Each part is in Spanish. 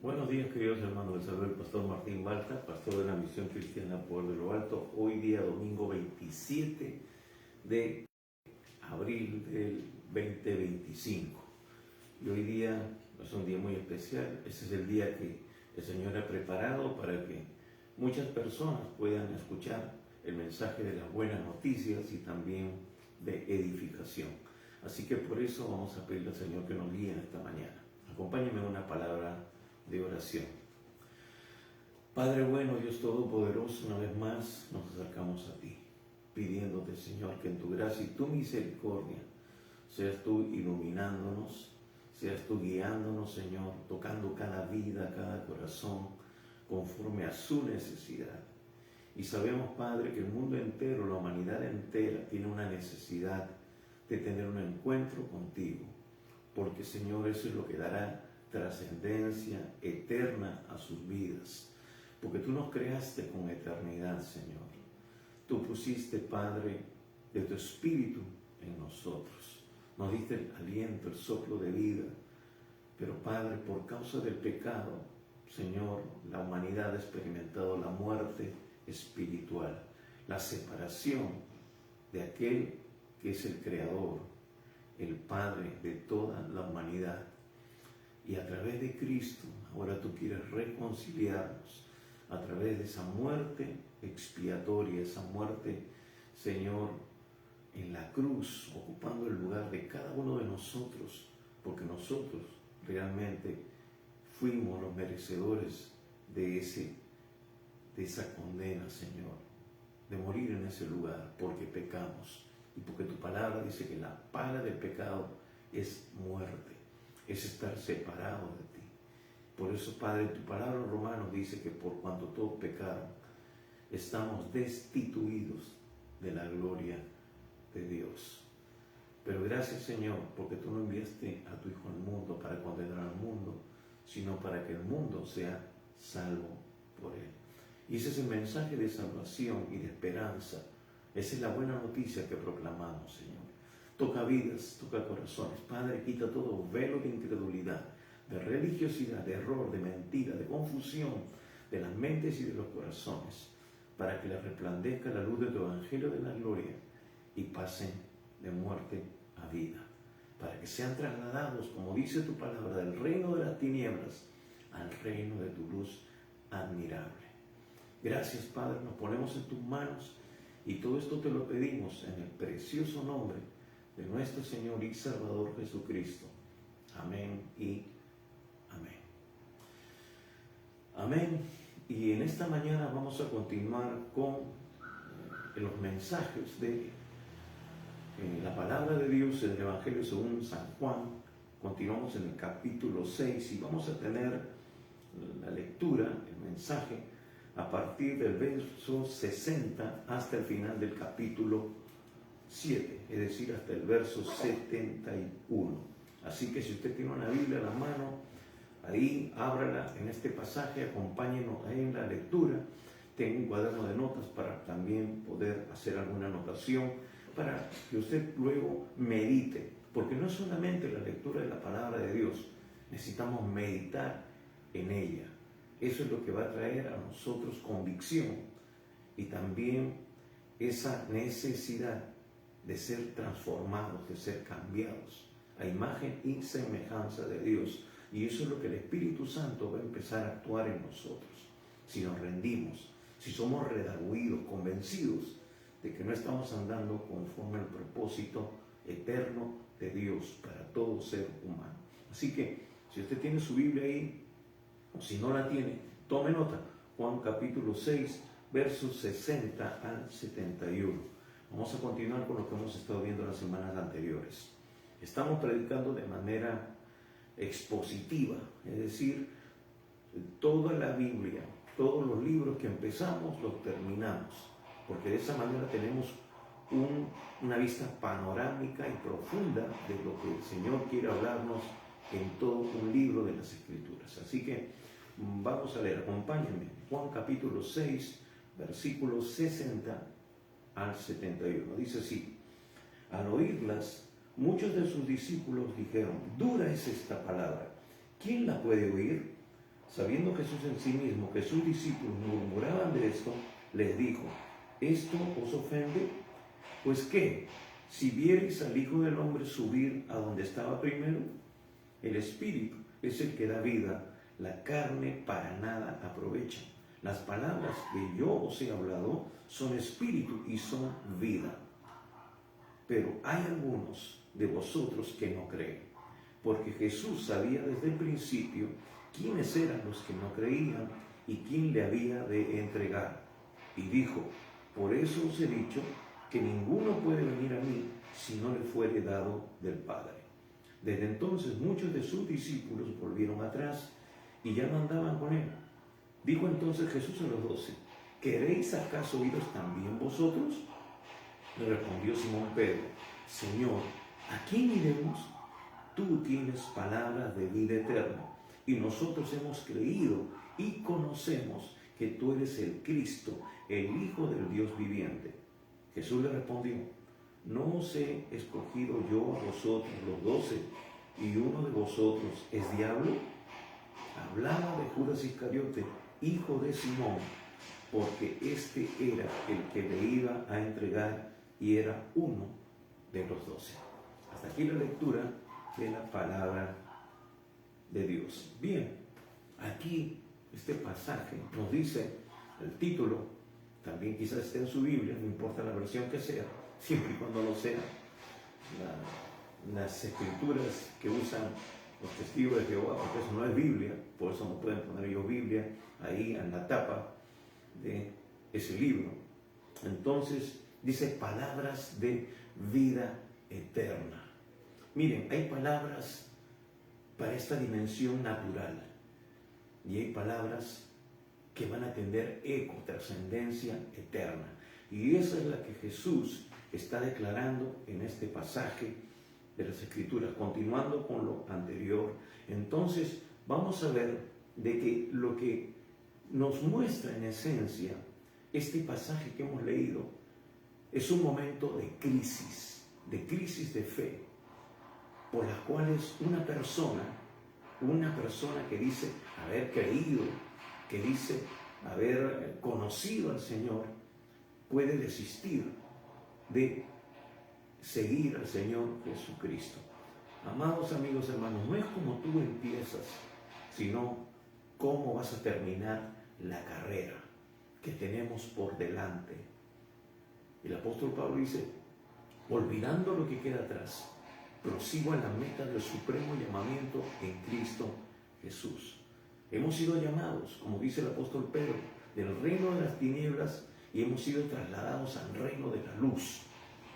Buenos días, queridos hermanos. Les saluda el pastor Martín Balta, pastor de la Misión Cristiana Poder de lo Alto. Hoy día, domingo 27 de abril del 2025. Y hoy día es un día muy especial. Este es el día que el Señor ha preparado para que muchas personas puedan escuchar el mensaje de las buenas noticias y también de edificación. Así que por eso vamos a pedirle al Señor que nos guíe en esta mañana. Acompáñenme en una palabra de oración. Padre bueno, Dios Todopoderoso, una vez más nos acercamos a ti, pidiéndote, Señor, que en tu gracia y tu misericordia seas tú iluminándonos, seas tú guiándonos, Señor, tocando cada vida, cada corazón, conforme a su necesidad. Y sabemos, Padre, que el mundo entero, la humanidad entera, tiene una necesidad de tener un encuentro contigo, porque, Señor, eso es lo que dará trascendencia eterna a sus vidas, porque tú nos creaste con eternidad, Señor. Tú pusiste, Padre, de tu espíritu en nosotros, nos diste el aliento, el soplo de vida, pero, Padre, por causa del pecado, Señor, la humanidad ha experimentado la muerte espiritual, la separación de aquel que es el Creador, el Padre de toda la humanidad. Y a través de Cristo, ahora tú quieres reconciliarnos a través de esa muerte expiatoria, esa muerte, Señor, en la cruz, ocupando el lugar de cada uno de nosotros, porque nosotros realmente fuimos los merecedores de esa condena, Señor, de morir en ese lugar, porque pecamos y porque tu palabra dice que la paga del pecado es muerte. Es estar separado de ti. Por eso, Padre, tu palabra en Romanos dice que por cuanto todos pecaron, estamos destituidos de la gloria de Dios. Pero gracias, Señor, porque tú no enviaste a tu Hijo al mundo para condenar al mundo, sino para que el mundo sea salvo por él. Y ese es el mensaje de salvación y de esperanza. Esa es la buena noticia que proclamamos, Señor. Toca vidas, toca corazones. Padre, quita todo velo de incredulidad, de religiosidad, de error, de mentira, de confusión, de las mentes y de los corazones, para que les resplandezca la luz de tu evangelio de la gloria y pasen de muerte a vida, para que sean trasladados, como dice tu palabra, del reino de las tinieblas al reino de tu luz admirable. Gracias, Padre, nos ponemos en tus manos y todo esto te lo pedimos en el precioso nombre de nuestro Señor y Salvador Jesucristo. Amén y amén. Amén. Y en esta mañana vamos a continuar con los mensajes de la palabra de Dios en el Evangelio según San Juan. Continuamos en el capítulo 6 y vamos a tener la lectura, el mensaje, a partir del verso 60 hasta el final del capítulo 7, es decir, hasta el verso 71. Así que si usted tiene una Biblia en la mano, ahí ábrala en este pasaje, acompáñenos en la lectura. Tengo un cuaderno de notas para también poder hacer alguna anotación, para que usted luego medite, porque no es solamente la lectura de la palabra de Dios, necesitamos meditar en ella. Eso es lo que va a traer a nosotros convicción y también esa necesidad de ser transformados, de ser cambiados a imagen y semejanza de Dios. Y eso es lo que el Espíritu Santo va a empezar a actuar en nosotros. Si nos rendimos, si somos redarguidos, convencidos de que no estamos andando conforme al propósito eterno de Dios para todo ser humano. Así que, si usted tiene su Biblia ahí, o si no la tiene, tome nota. Juan capítulo 6, versos 60 al 71. Vamos a continuar con lo que hemos estado viendo las semanas anteriores. Estamos predicando de manera expositiva, es decir, toda la Biblia, todos los libros que empezamos los terminamos, porque de esa manera tenemos una vista panorámica y profunda de lo que el Señor quiere hablarnos en todo un libro de las Escrituras. Así que vamos a leer, acompáñenme, Juan capítulo 6, versículos 60 al 71. Dice así: al oírlas, muchos de sus discípulos dijeron, dura es esta palabra, ¿quién la puede oír? Sabiendo Jesús en sí mismo que sus discípulos murmuraban de esto, les dijo: ¿esto os ofende? Pues qué, si viereis al Hijo del Hombre subir a donde estaba primero, el Espíritu es el que da vida, la carne para nada aprovecha. Las palabras que yo os he hablado son espíritu y son vida. Pero hay algunos de vosotros que no creen, porque Jesús sabía desde el principio quiénes eran los que no creían y quién le había de entregar. Y dijo: por eso os he dicho que ninguno puede venir a mí si no le fuere dado del Padre. Desde entonces muchos de sus discípulos volvieron atrás y ya no andaban con él. Dijo entonces Jesús a los 12: ¿queréis acaso iros también vosotros? Le respondió Simón Pedro: Señor, ¿a quién iremos? Tú tienes palabras de vida eterna, y nosotros hemos creído y conocemos que tú eres el Cristo, el Hijo del Dios viviente. Jesús le respondió: ¿no os he escogido yo a vosotros los 12, y uno de vosotros es diablo? Hablaba de Judas Iscariote, hijo de Simón, porque este era el que le iba a entregar y era uno de los 12. Hasta aquí la lectura de la palabra de Dios. Bien, aquí este pasaje nos dice el título, también quizás esté en su Biblia, no importa la versión que sea, siempre y cuando lo sea, las escrituras que usan los testigos de Jehová, porque eso no es Biblia, por eso no pueden poner ellos Biblia ahí en la tapa de ese libro. Entonces dice palabras de vida eterna. Miren, hay palabras para esta dimensión natural y hay palabras que van a tener eco, trascendencia eterna. Y esa es la que Jesús está declarando en este pasaje de las Escrituras, continuando con lo anterior. Entonces vamos a ver de que lo que nos muestra en esencia este pasaje que hemos leído es un momento de crisis de fe, por las cuales una persona que dice haber creído, que dice haber conocido al Señor, puede desistir de seguir al Señor Jesucristo. Amados amigos, hermanos, no es como tú empiezas, sino cómo vas a terminar la carrera que tenemos por delante. El apóstol Pablo dice: olvidando lo que queda atrás, prosigo a la meta del supremo llamamiento en Cristo Jesús. Hemos sido llamados, como dice el apóstol Pedro, del reino de las tinieblas y hemos sido trasladados al reino de la luz.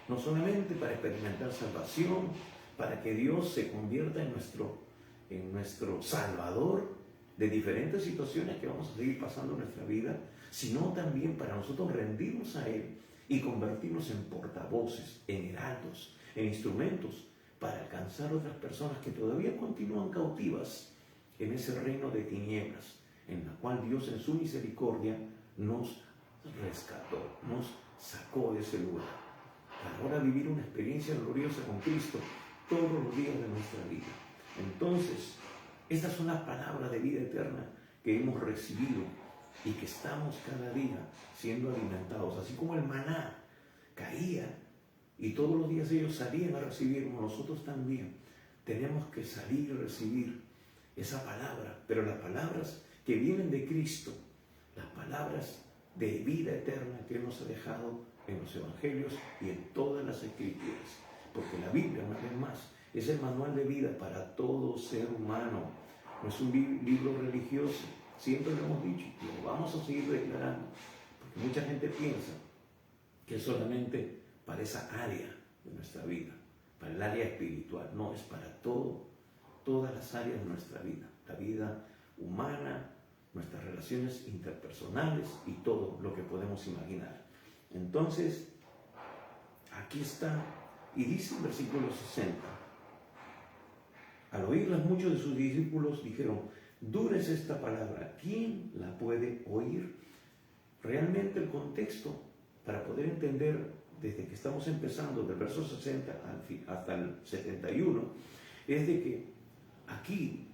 No solamente para experimentar salvación, para que Dios se convierta en nuestro Salvador de diferentes situaciones que vamos a seguir pasando en nuestra vida, sino también para nosotros rendirnos a Él y convertirnos en portavoces, en heraldos, en instrumentos para alcanzar otras personas que todavía continúan cautivas en ese reino de tinieblas, en la cual Dios en su misericordia nos rescató, nos sacó de ese lugar, para ahora vivir una experiencia gloriosa con Cristo todos los días de nuestra vida. Entonces, estas son las palabras de vida eterna que hemos recibido y que estamos cada día siendo alimentados, así como el maná caía y todos los días ellos salían a recibirnos, nosotros también tenemos que salir y recibir esa palabra, pero las palabras que vienen de Cristo, las palabras de vida eterna que Él nos ha dejado en los evangelios y en todas las escrituras, porque la Biblia, una vez más, es el manual de vida para todo ser humano, no es un libro religioso, siempre lo hemos dicho y lo vamos a seguir declarando, porque mucha gente piensa que es solamente para esa área de nuestra vida, para el área espiritual. No, es para todas las áreas de nuestra vida, la vida humana, nuestras relaciones interpersonales y todo lo que podemos imaginar. Entonces, aquí está, y dice el versículo 60, al oírlas muchos de sus discípulos dijeron: dura es esta palabra, ¿quién la puede oír? Realmente el contexto, para poder entender desde que estamos empezando, del verso 60 hasta el 71, es de que aquí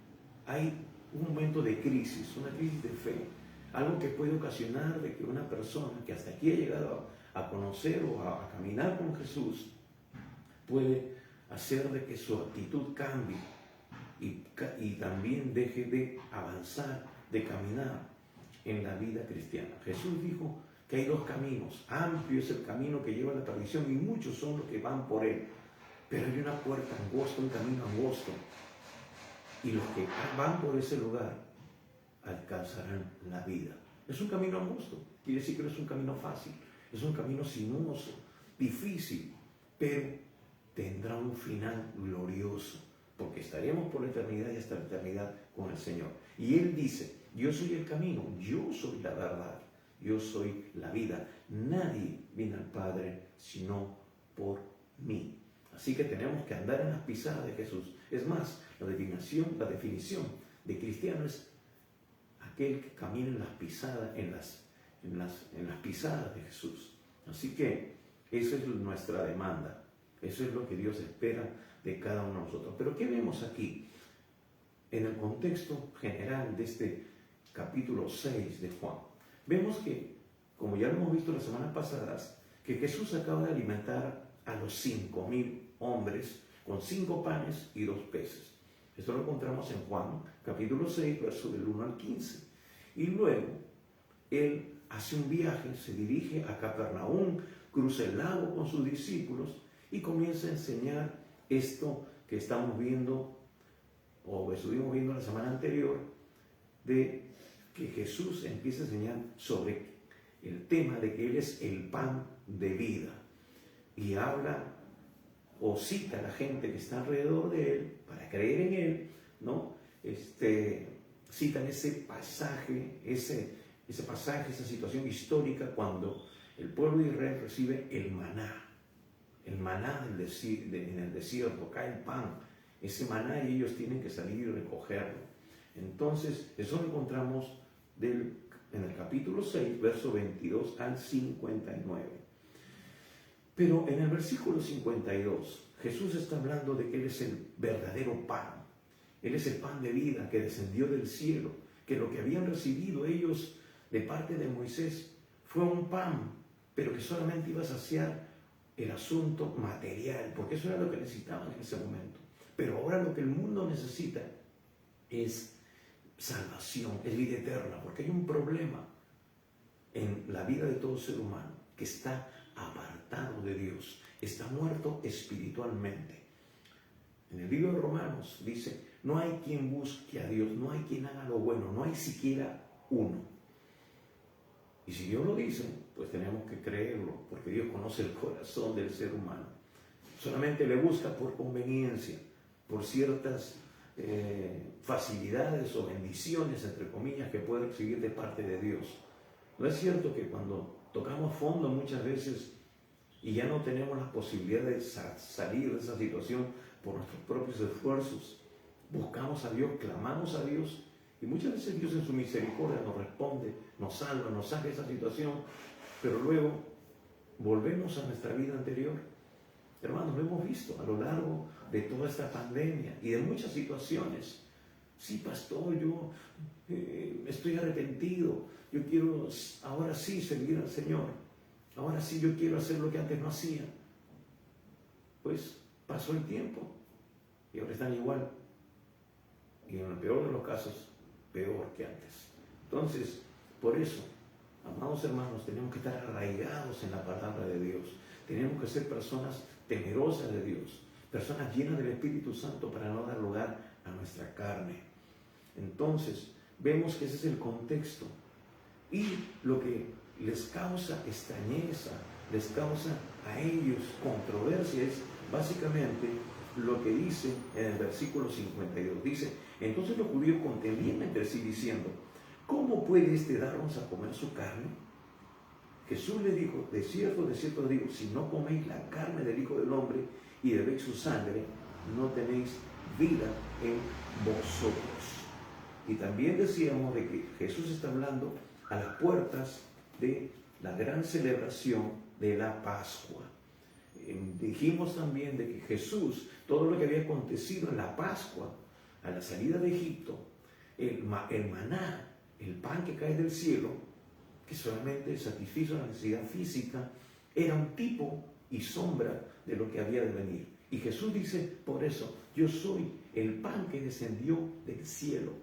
hay un momento de crisis, una crisis de fe, algo que puede ocasionar de que una persona que hasta aquí ha llegado a conocer o a caminar con Jesús, puede hacer de que su actitud cambie y también deje de avanzar, de caminar en la vida cristiana. Jesús dijo que hay dos caminos. Amplio es el camino que lleva a la perdición y muchos son los que van por él. Pero hay una puerta angosta, un camino angosto. Y los que van por ese lugar alcanzarán la vida. Es un camino angosto. Quiere decir que no es un camino fácil. Es un camino sinuoso, difícil, pero tendrá un final glorioso, porque estaremos por la eternidad y hasta la eternidad con el Señor. Y Él dice, yo soy el camino, yo soy la verdad, yo soy la vida. Nadie viene al Padre sino por mí. Así que tenemos que andar en las pisadas de Jesús. Es más, la definición de cristiano es aquel que camina en las pisadas, en las pisadas de Jesús. Así que esa es nuestra demanda. Eso es lo que Dios espera de cada uno de nosotros. Pero ¿qué vemos aquí? En el contexto general de este capítulo 6 de Juan, vemos que, como ya lo hemos visto las semanas pasadas, que Jesús acaba de alimentar a los 5,000 hombres con 5 panes y 2 peces. Esto lo encontramos en Juan, capítulo 6, verso del 1 al 15. Y luego, Él hace un viaje, se dirige a Capernaum, cruza el lago con sus discípulos y comienza a enseñar esto que estamos viendo, o estuvimos viendo la semana anterior, de que Jesús empieza a enseñar sobre el tema de que Él es el pan de vida. Y habla o cita a la gente que está alrededor de Él para creer en Él, ¿no? Citan ese pasaje, esa situación histórica cuando el pueblo de Israel recibe el maná en el desierto, cae el pan, ese maná y ellos tienen que salir y recogerlo. Entonces, eso lo encontramos en el capítulo 6, verso 22 al 59. Pero en el versículo 52, Jesús está hablando de que Él es el verdadero pan. Él es el pan de vida que descendió del cielo, que lo que habían recibido ellos de parte de Moisés fue un pan, pero que solamente iba a saciar el asunto material, porque eso era lo que necesitaban en ese momento. Pero ahora lo que el mundo necesita es salvación, es vida eterna, porque hay un problema en la vida de todo ser humano, que está apartado de Dios, está muerto espiritualmente. En el libro de Romanos dice, no hay quien busque a Dios, no hay quien haga lo bueno, no hay siquiera uno. Y si Dios lo dice, pues tenemos que creerlo, porque Dios conoce el corazón del ser humano. Solamente le busca por conveniencia, por ciertas facilidades o bendiciones, entre comillas, que puede recibir de parte de Dios. ¿No es cierto que cuando tocamos fondo muchas veces y ya no tenemos la posibilidad de salir de esa situación por nuestros propios esfuerzos, buscamos a Dios, clamamos a Dios, y muchas veces Dios en su misericordia nos responde, nos salva, nos saca de esa situación, pero luego volvemos a nuestra vida anterior? Hermanos, lo hemos visto a lo largo de toda esta pandemia y de muchas situaciones. Sí, pastor, yo estoy arrepentido, yo quiero ahora sí servir al Señor, ahora sí yo quiero hacer lo que antes no hacía. Pues pasó el tiempo y ahora están igual, y en el peor de los casos, peor que antes. Entonces, por eso, amados hermanos, tenemos que estar arraigados en la palabra de Dios. Tenemos que ser personas temerosas de Dios, personas llenas del Espíritu Santo para no dar lugar a nuestra carne. Entonces, vemos que ese es el contexto. Y lo que les causa extrañeza, les causa a ellos controversia, es básicamente lo que dice en el versículo 52. Dice, entonces los judíos contendían entre sí diciendo, ¿cómo puede éste darnos a comer su carne? Jesús le dijo, de cierto os digo, si no coméis la carne del Hijo del Hombre y bebéis su sangre, no tenéis vida en vosotros. Y también decíamos de que Jesús está hablando a las puertas de la gran celebración de la Pascua. Dijimos también de que Jesús, todo lo que había acontecido en la Pascua, a la salida de Egipto, el maná, el pan que cae del cielo, que solamente satisfizo la necesidad física, era un tipo y sombra de lo que había de venir. Y Jesús dice, por eso, yo soy el pan que descendió del cielo.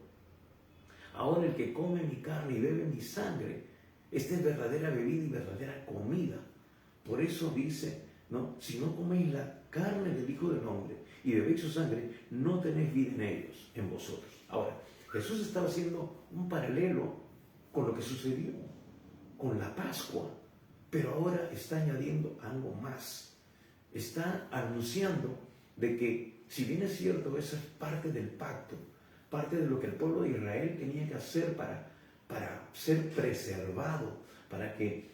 Ahora el que come mi carne y bebe mi sangre, esta es verdadera bebida y verdadera comida. Por eso dice, ¿no? Si no coméis la carne del Hijo del Hombre y bebéis su sangre, no tenéis vida en ellos, en vosotros. Ahora, Jesús estaba haciendo un paralelo con lo que sucedió con la Pascua, pero ahora está añadiendo algo más. Está anunciando de que, si bien es cierto, esa es parte del pacto, parte de lo que el pueblo de Israel tenía que hacer para ser preservado, para que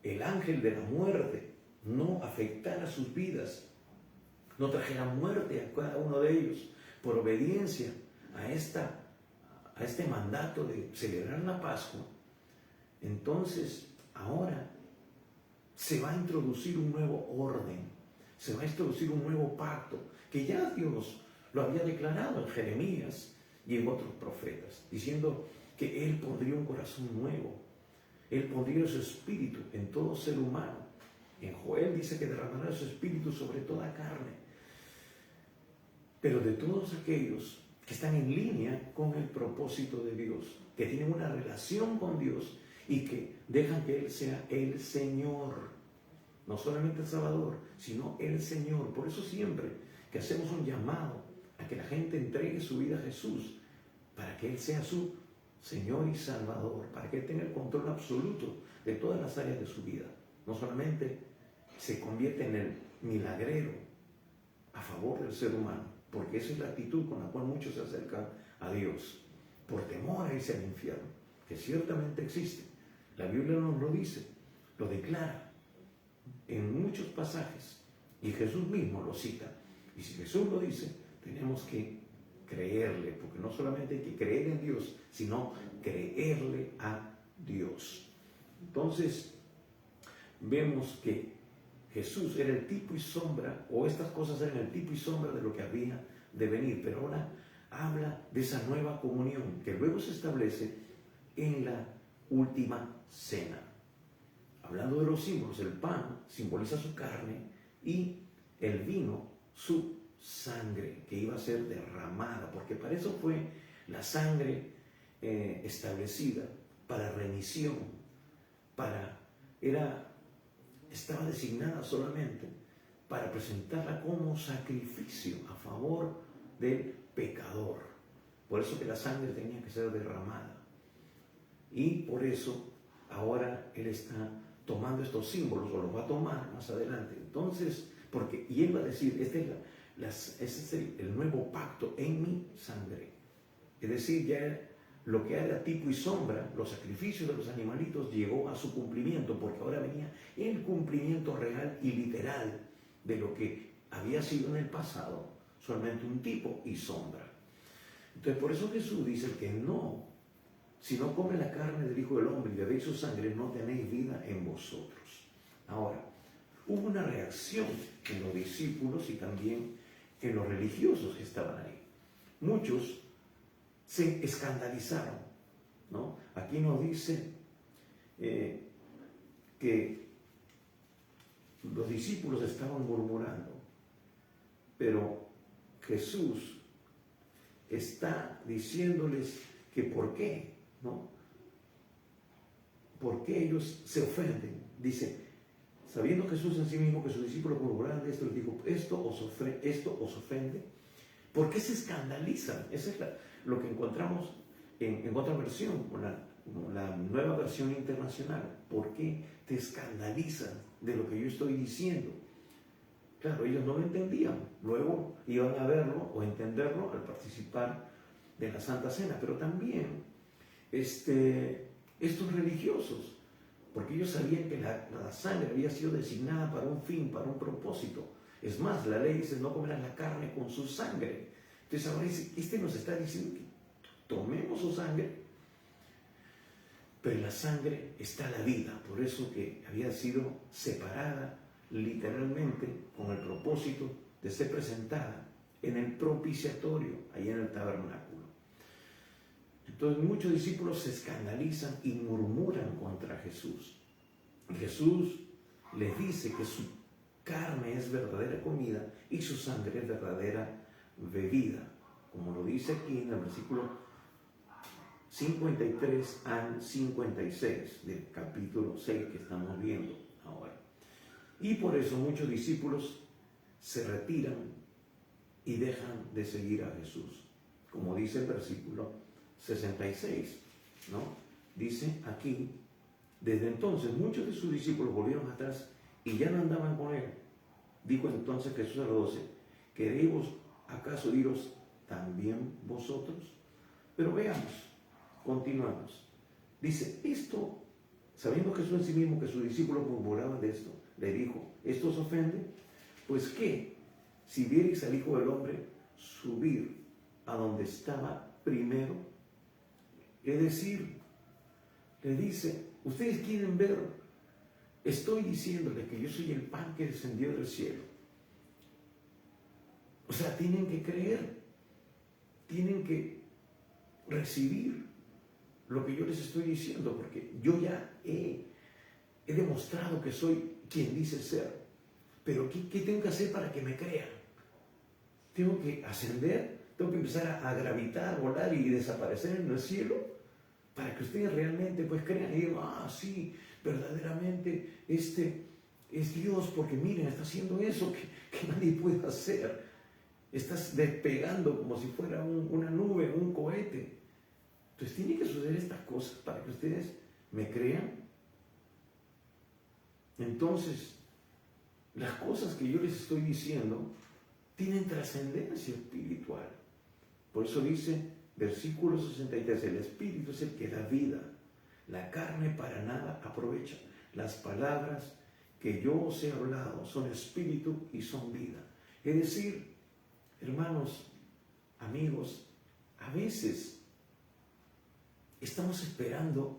el ángel de la muerte no afectara sus vidas, no trajera muerte a cada uno de ellos, por obediencia a este mandato de celebrar la Pascua. Entonces, ahora se va a introducir un nuevo orden, se va a introducir un nuevo pacto, que ya Dios lo había declarado en Jeremías y en otros profetas, diciendo que Él pondría un corazón nuevo, Él pondría su espíritu en todo ser humano. En Joel dice que derramará su espíritu sobre toda carne. Pero de todos aquellos que están en línea con el propósito de Dios, que tienen una relación con Dios y que dejan que Él sea el Señor, no solamente el Salvador, sino el Señor. Por eso siempre que hacemos un llamado a que la gente entregue su vida a Jesús, para que Él sea su Señor y Salvador, para que Él tenga el control absoluto de todas las áreas de su vida. No solamente se convierte en el milagrero a favor del ser humano, porque esa es la actitud con la cual muchos se acercan a Dios, por temor a irse al infierno, que ciertamente existe. La Biblia nos lo dice, lo declara en muchos pasajes, y Jesús mismo lo cita. Y si Jesús lo dice, tenemos que creerle, porque no solamente hay que creer en Dios, sino creerle a Dios. Entonces, vemos que Jesús era el tipo y sombra, o estas cosas eran el tipo y sombra de lo que había de venir, pero ahora habla de esa nueva comunión que luego se establece en la última cena. Hablando de los símbolos, el pan simboliza su carne y el vino su sangre que iba a ser derramada, porque para eso fue la sangre establecida, para remisión, estaba designada solamente para presentarla como sacrificio a favor del pecador. Por eso que la sangre tenía que ser derramada. Y por eso ahora Él está tomando estos símbolos, o los va a tomar más adelante. Entonces, y Él va a decir, este es el nuevo pacto en mi sangre. Es decir, ya lo que era tipo y sombra, los sacrificios de los animalitos, llegó a su cumplimiento, porque ahora venía el cumplimiento real y literal de lo que había sido en el pasado, solamente un tipo y sombra. Entonces, por eso Jesús dice que no, si no come la carne del Hijo del Hombre y bebéis su sangre, no tenéis vida en vosotros. Ahora, hubo una reacción en los discípulos y también en los religiosos que estaban ahí. Muchos se escandalizaron, ¿no? Aquí nos dice que los discípulos estaban murmurando, pero Jesús está diciéndoles que por qué, ¿no? ¿Por qué ellos se ofenden? Dice, sabiendo Jesús en sí mismo que sus discípulos murmuraban de esto, les dijo, ¿esto os ofende? ¿Por qué se escandalizan? Esa es lo que encontramos en otra versión, la nueva versión internacional. ¿Por qué te escandalizan de lo que yo estoy diciendo? Claro, ellos no lo entendían. Luego iban a verlo o entenderlo al participar de la Santa Cena. Pero también estos religiosos, porque ellos sabían que la sangre había sido designada para un fin, para un propósito. Es más, la ley dice, no comerás la carne con su sangre. Entonces ahora dice, nos está diciendo que tomemos su sangre, pero en la sangre está la vida. Por eso que había sido separada literalmente con el propósito de ser presentada en el propiciatorio, ahí en el tabernáculo. Entonces muchos discípulos se escandalizan y murmuran contra Jesús. Y Jesús les dice que su carne es verdadera comida y su sangre es verdadera bebida, como lo dice aquí en el versículo 53 al 56 del capítulo 6 que estamos viendo ahora. Y por eso muchos discípulos se retiran y dejan de seguir a Jesús, como dice el versículo 66, ¿no? Dice aquí: desde entonces muchos de sus discípulos volvieron atrás y ya no andaban con él. Dijo entonces Jesús a los 12: ¿queréis acaso iros también vosotros? Pero veamos, continuamos. Dice, esto, sabiendo Jesús en sí mismo que sus discípulos murmuraban de esto, le dijo: ¿esto os ofende? Pues qué, si viereis al Hijo del Hombre subir a donde estaba primero. Es decir, le dice, ustedes quieren ver, estoy diciéndoles que yo soy el pan que descendió del cielo. O sea, tienen que creer, tienen que recibir lo que yo les estoy diciendo, porque yo ya he demostrado que soy quien dice ser. Pero ¿qué tengo que hacer para que me crean? Tengo que ascender, tengo que empezar a gravitar, volar y desaparecer en el cielo, para que ustedes realmente pues crean y digan, sí, verdaderamente este es Dios, porque miren, está haciendo eso que nadie puede hacer. Estás despegando como si fuera una nube, un cohete. Entonces tiene que suceder estas cosas para que ustedes me crean. Entonces, las cosas que yo les estoy diciendo tienen trascendencia espiritual. Por eso dice, versículo 63, el Espíritu es el que da vida. La carne para nada aprovecha. Las palabras que yo os he hablado son espíritu y son vida. Es decir, hermanos, amigos, a veces estamos esperando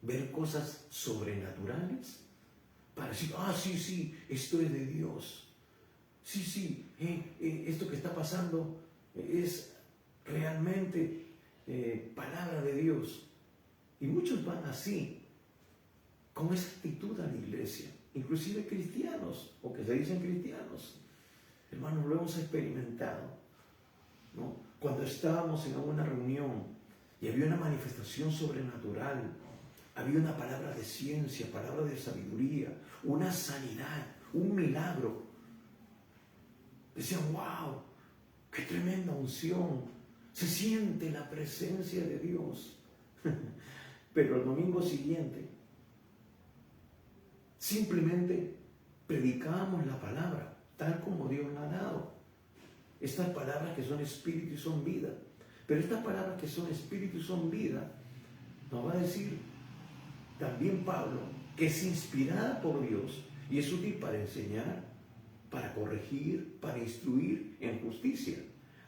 ver cosas sobrenaturales para decir, sí, esto es de Dios. Sí, esto que está pasando es realmente palabra de Dios. Y muchos van así, con esa actitud a la iglesia, inclusive cristianos, o que se dicen cristianos. Hermanos, lo hemos experimentado, ¿no? Cuando estábamos en una reunión y había una manifestación sobrenatural, había una palabra de ciencia, palabra de sabiduría, una sanidad, un milagro. Decían, wow, qué tremenda unción, se siente la presencia de Dios. Pero el domingo siguiente, simplemente predicábamos la palabra tal como Dios la ha dado. Estas palabras que son espíritu y son vida. Pero estas palabras que son espíritu y son vida, nos va a decir también Pablo que es inspirada por Dios y es útil para enseñar, para corregir, para instruir en justicia,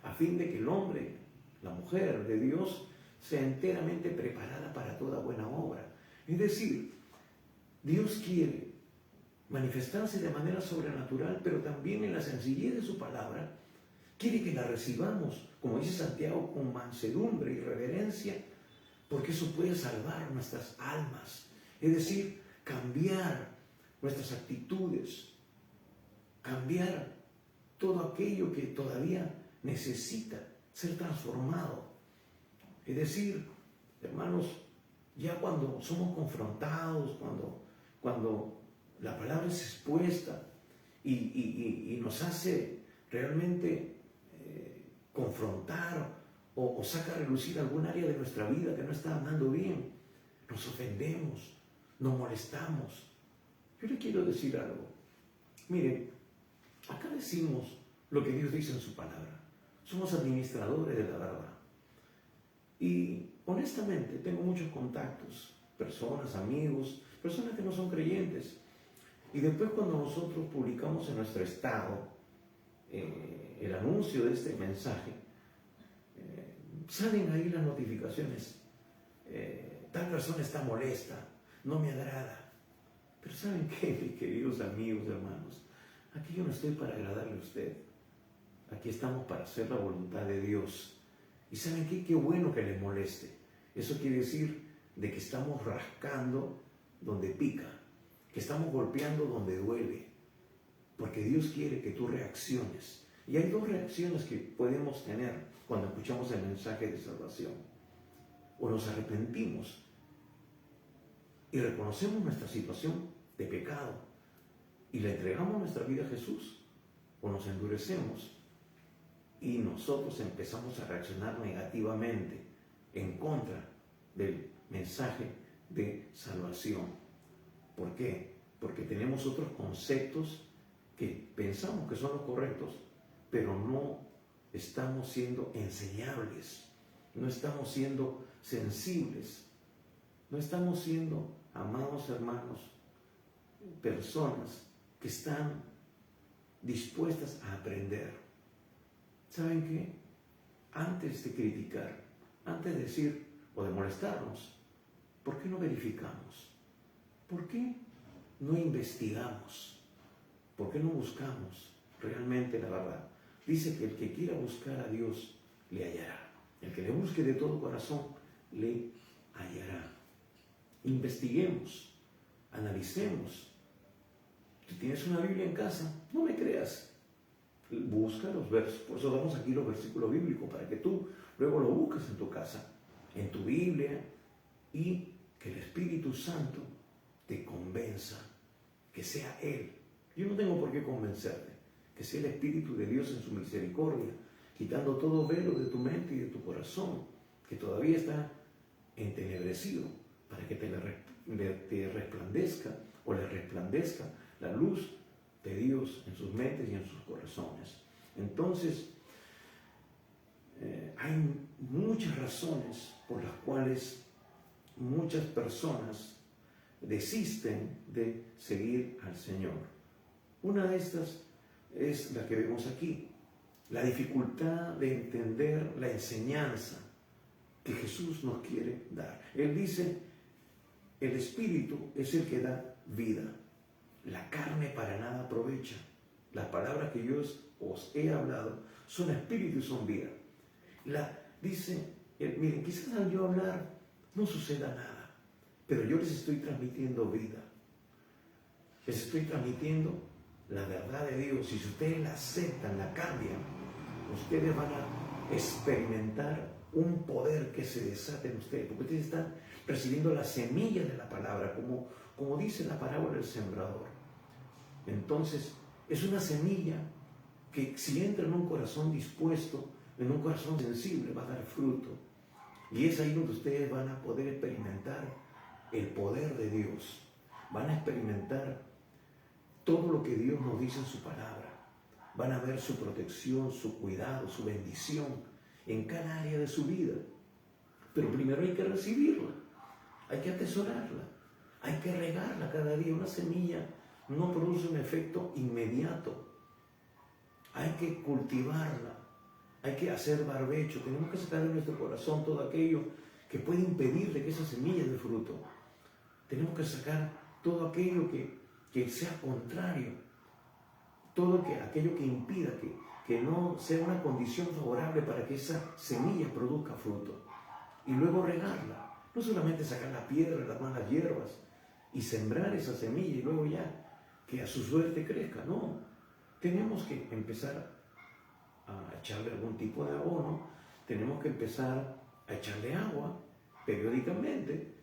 a fin de que el hombre, la mujer de Dios, sea enteramente preparada para toda buena obra. Es decir, Dios quiere manifestarse de manera sobrenatural, pero también en la sencillez de su palabra, quiere que la recibamos, como dice Santiago, con mansedumbre y reverencia, porque eso puede salvar nuestras almas. Es decir, cambiar nuestras actitudes, cambiar todo aquello que todavía necesita ser transformado. Es decir, hermanos, ya cuando somos confrontados, cuando la palabra es expuesta y nos hace realmente confrontar o saca a relucir algún área de nuestra vida que no está andando bien, nos ofendemos, nos molestamos. Yo le quiero decir algo. Miren, acá decimos lo que Dios dice en su palabra. Somos administradores de la verdad. Y honestamente tengo muchos contactos, personas, amigos, personas que no son creyentes. Y después cuando nosotros publicamos en nuestro estado el anuncio de este mensaje, salen ahí las notificaciones. Tal persona está molesta, no me agrada. Pero ¿saben qué, mis queridos amigos, hermanos? Aquí yo no estoy para agradarle a usted. Aquí estamos para hacer la voluntad de Dios. ¿Y saben qué? Qué bueno que les moleste. Eso quiere decir de que estamos rascando donde pica, que estamos golpeando donde duele, porque Dios quiere que tú reacciones. Y hay dos reacciones que podemos tener cuando escuchamos el mensaje de salvación. O nos arrepentimos y reconocemos nuestra situación de pecado y le entregamos nuestra vida a Jesús, o nos endurecemos y nosotros empezamos a reaccionar negativamente en contra del mensaje de salvación. ¿Por qué? Porque tenemos otros conceptos que pensamos que son los correctos, pero no estamos siendo enseñables, no estamos siendo sensibles, no estamos siendo, amados hermanos, personas que están dispuestas a aprender. ¿Saben qué? Antes de criticar, antes de decir o de molestarnos, ¿por qué no verificamos? ¿Por qué no investigamos? ¿Por qué no buscamos realmente la verdad? Dice que el que quiera buscar a Dios le hallará. El que le busque de todo corazón le hallará. Investiguemos, analicemos. Si tienes una Biblia en casa, no me creas. Busca los versos. Por eso damos aquí los versículos bíblicos, para que tú luego lo busques en tu casa, en tu Biblia, y que el Espíritu Santo te convenza, que sea Él. Yo no tengo por qué convencerte, que sea el Espíritu de Dios en su misericordia, quitando todo velo de tu mente y de tu corazón, que todavía está entenebrecido, para que te resplandezca o le resplandezca la luz de Dios en sus mentes y en sus corazones. Entonces, hay muchas razones por las cuales muchas personas desisten de seguir al Señor. Una de estas es la que vemos aquí, la dificultad de entender la enseñanza que Jesús nos quiere dar. Él dice, el Espíritu es el que da vida, la carne para nada aprovecha. Las palabras que yo os he hablado son espíritu y son vida. Dice, miren, quizás al yo hablar no suceda nada, pero yo les estoy transmitiendo vida. Les estoy transmitiendo la verdad de Dios. Y si ustedes la aceptan, la cambian, ustedes van a experimentar un poder que se desate en ustedes, porque ustedes están recibiendo la semilla de la palabra, como dice la parábola del sembrador. Entonces, es una semilla que si entra en un corazón dispuesto, en un corazón sensible, va a dar fruto. Y es ahí donde ustedes van a poder experimentar el poder de Dios. Van a experimentar todo lo que Dios nos dice en su palabra. Van a ver su protección, su cuidado, su bendición en cada área de su vida. Pero primero hay que recibirla, hay que atesorarla, hay que regarla cada día. Una semilla no produce un efecto inmediato. Hay que cultivarla, hay que hacer barbecho. Tenemos que sacar de nuestro corazón todo aquello que puede impedirle que esa semilla dé fruto. Tenemos que sacar todo aquello que sea contrario, todo aquello que impida que no sea una condición favorable para que esa semilla produzca fruto. Y luego regarla, no solamente sacar la piedra, las malas hierbas y sembrar esa semilla y luego ya que a su suerte crezca. No, tenemos que empezar a echarle algún tipo de abono, tenemos que empezar a echarle agua periódicamente,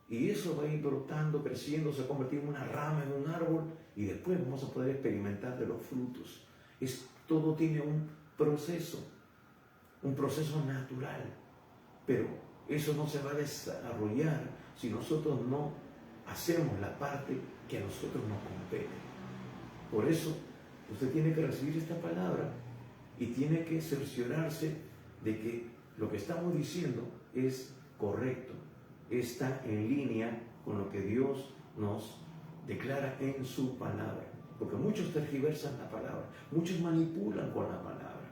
y eso va a ir brotando, creciendo, se va a convertir en una rama, en un árbol, y después vamos a poder experimentar de los frutos. Todo tiene un proceso natural, pero eso no se va a desarrollar si nosotros no hacemos la parte que a nosotros nos compete. Por eso, usted tiene que recibir esta palabra y tiene que cerciorarse de que lo que estamos diciendo es correcto, está en línea con lo que Dios nos declara en su palabra. Porque muchos tergiversan la palabra, muchos manipulan con la palabra.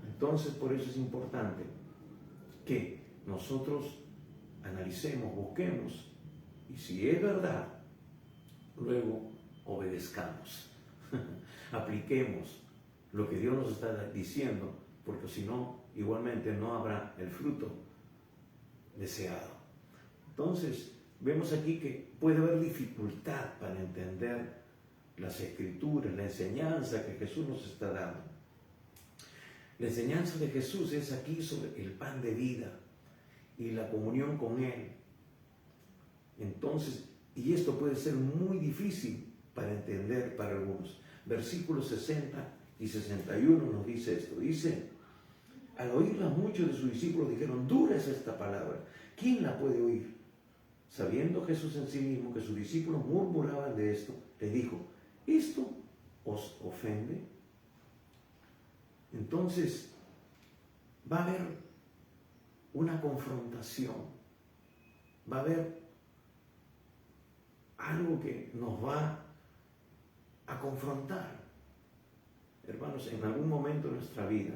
Entonces, por eso es importante que nosotros analicemos, busquemos, y si es verdad, luego obedezcamos, apliquemos lo que Dios nos está diciendo, porque si no, igualmente no habrá el fruto deseado. Entonces, vemos aquí que puede haber dificultad para entender las escrituras, la enseñanza que Jesús nos está dando. La enseñanza de Jesús es aquí sobre el pan de vida y la comunión con Él. Entonces, y esto puede ser muy difícil para entender para algunos. Versículos 60 y 61 nos dice esto. Dice, al oírla muchos de sus discípulos dijeron, dura es esta palabra, ¿quién la puede oír? Sabiendo Jesús en sí mismo que sus discípulos murmuraban de esto, les dijo, ¿esto os ofende? Entonces, va a haber una confrontación, va a haber algo que nos va a confrontar. Hermanos, en algún momento de nuestra vida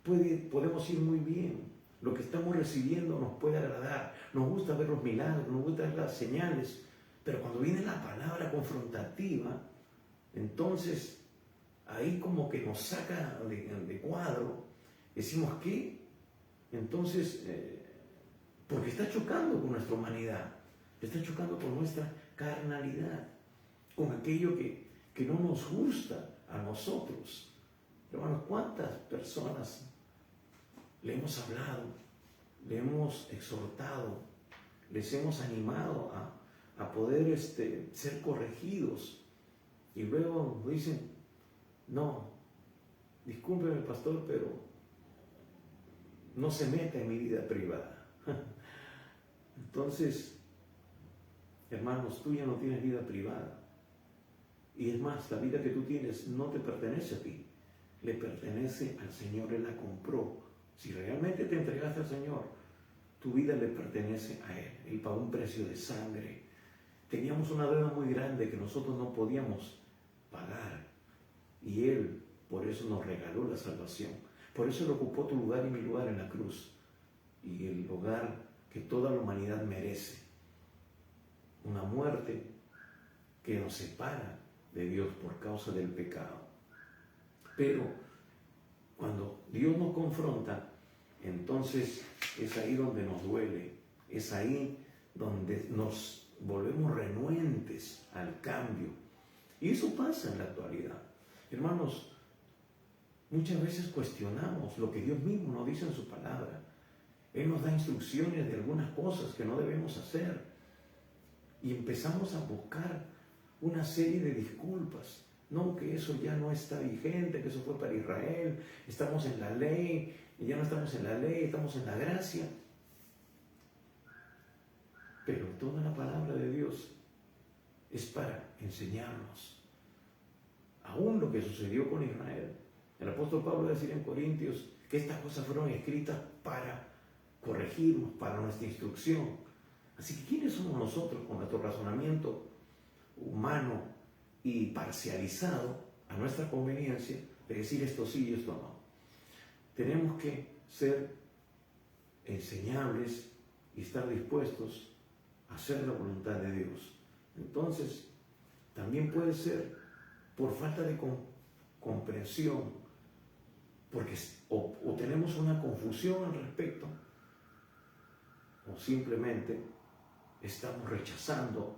podemos ir muy bien. Lo que estamos recibiendo nos puede agradar. Nos gusta ver los milagros, nos gusta ver las señales. Pero cuando viene la palabra confrontativa, entonces ahí como que nos saca de cuadro. Decimos, ¿qué? Entonces, porque está chocando con nuestra humanidad. Está chocando con nuestra carnalidad. Con aquello que no nos gusta a nosotros. Hermanos, ¿cuántas personas le hemos hablado, le hemos exhortado, les hemos animado a poder ser corregidos? Y luego nos dicen, no, discúlpeme pastor, pero no se meta en mi vida privada. Entonces, hermanos, tú ya no tienes vida privada. Y es más, la vida que tú tienes no te pertenece a ti, le pertenece al Señor, Él la compró. Si realmente te entregaste al Señor, tu vida le pertenece a Él. Él pagó un precio de sangre. Teníamos una deuda muy grande que nosotros no podíamos pagar. Y Él, por eso nos regaló la salvación. Por eso Él ocupó tu lugar y mi lugar en la cruz. Y el lugar que toda la humanidad merece. Una muerte que nos separa de Dios por causa del pecado. Pero cuando Dios nos confronta, entonces es ahí donde nos duele, es ahí donde nos volvemos renuentes al cambio. Y eso pasa en la actualidad. Hermanos, muchas veces cuestionamos lo que Dios mismo nos dice en su palabra. Él nos da instrucciones de algunas cosas que no debemos hacer. Y empezamos a buscar una serie de disculpas. No, que eso ya no está vigente, que eso fue para Israel, estamos en la ley, y ya no estamos en la ley, estamos en la gracia. Pero toda la palabra de Dios es para enseñarnos. Aún lo que sucedió con Israel. El apóstol Pablo va a decir en Corintios que estas cosas fueron escritas para corregirnos, para nuestra instrucción. Así que ¿quiénes somos nosotros con nuestro razonamiento humano y parcializado a nuestra conveniencia de decir esto sí y esto no? Tenemos que ser enseñables y estar dispuestos a hacer la voluntad de Dios. Entonces, también puede ser por falta de comprensión, porque o tenemos una confusión al respecto, o simplemente estamos rechazando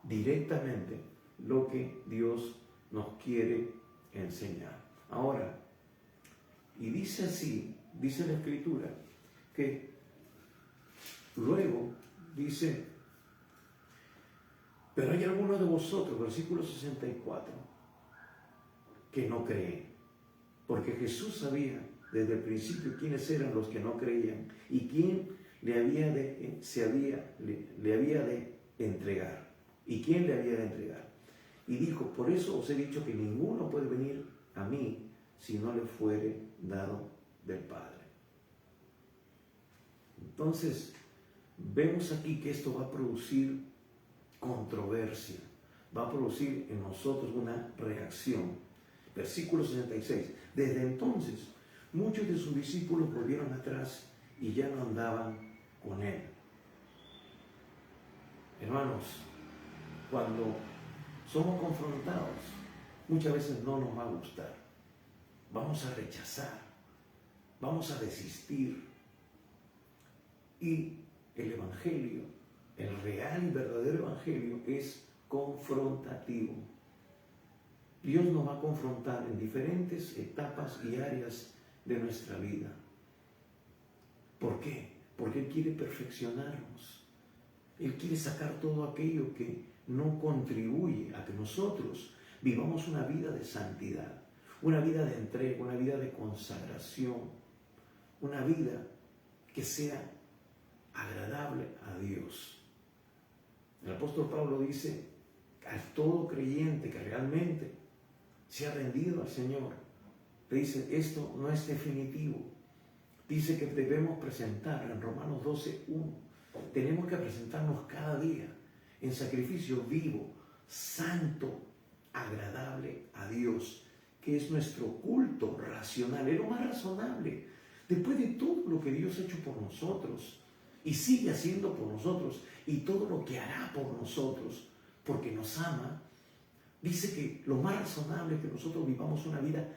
directamente lo que Dios nos quiere enseñar. Ahora, y dice así, dice la Escritura, que luego dice, pero hay algunos de vosotros, versículo 64, que no creen, porque Jesús sabía desde el principio quiénes eran los que no creían y quién le había de entregar. ¿Y quién le había de entregar? Y dijo, por eso os he dicho que ninguno puede venir a mí si no le fuere dado del Padre. Entonces, vemos aquí que esto va a producir controversia, va a producir en nosotros una reacción. Versículo 66. Desde entonces, muchos de sus discípulos volvieron atrás y ya no andaban con él. Hermanos, cuando somos confrontados, muchas veces no nos va a gustar. Vamos a rechazar, vamos a desistir. Y el Evangelio, el real y verdadero Evangelio, es confrontativo. Dios nos va a confrontar en diferentes etapas y áreas de nuestra vida. ¿Por qué? Porque Él quiere perfeccionarnos. Él quiere sacar todo aquello que no contribuye a que nosotros vivamos una vida de santidad, una vida de entrega, una vida de consagración, una vida que sea agradable a Dios. El apóstol Pablo dice a todo creyente que realmente se ha rendido al Señor, le dice, esto no es definitivo. Dice que debemos presentar en Romanos 12:1, tenemos que presentarnos cada día en sacrificio vivo, santo, agradable a Dios, que es nuestro culto racional, es lo más razonable. Después de todo lo que Dios ha hecho por nosotros y sigue haciendo por nosotros y todo lo que hará por nosotros, porque nos ama, dice que lo más razonable es que nosotros vivamos una vida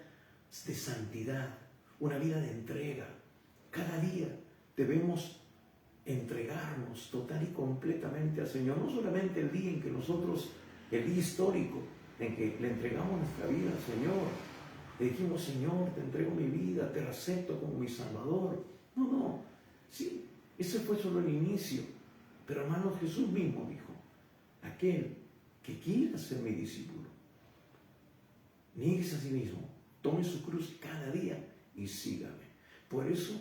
de santidad, una vida de entrega. Cada día debemos entregarnos total y completamente al Señor, no solamente el día en que nosotros, el día histórico, en que le entregamos nuestra vida al Señor, le dijimos, Señor, te entrego mi vida, te acepto como mi Salvador. No, sí, ese fue solo el inicio, pero hermanos, Jesús mismo dijo, aquel que quiera ser mi discípulo, nieguese a sí mismo, tome su cruz cada día y sígame. Por eso,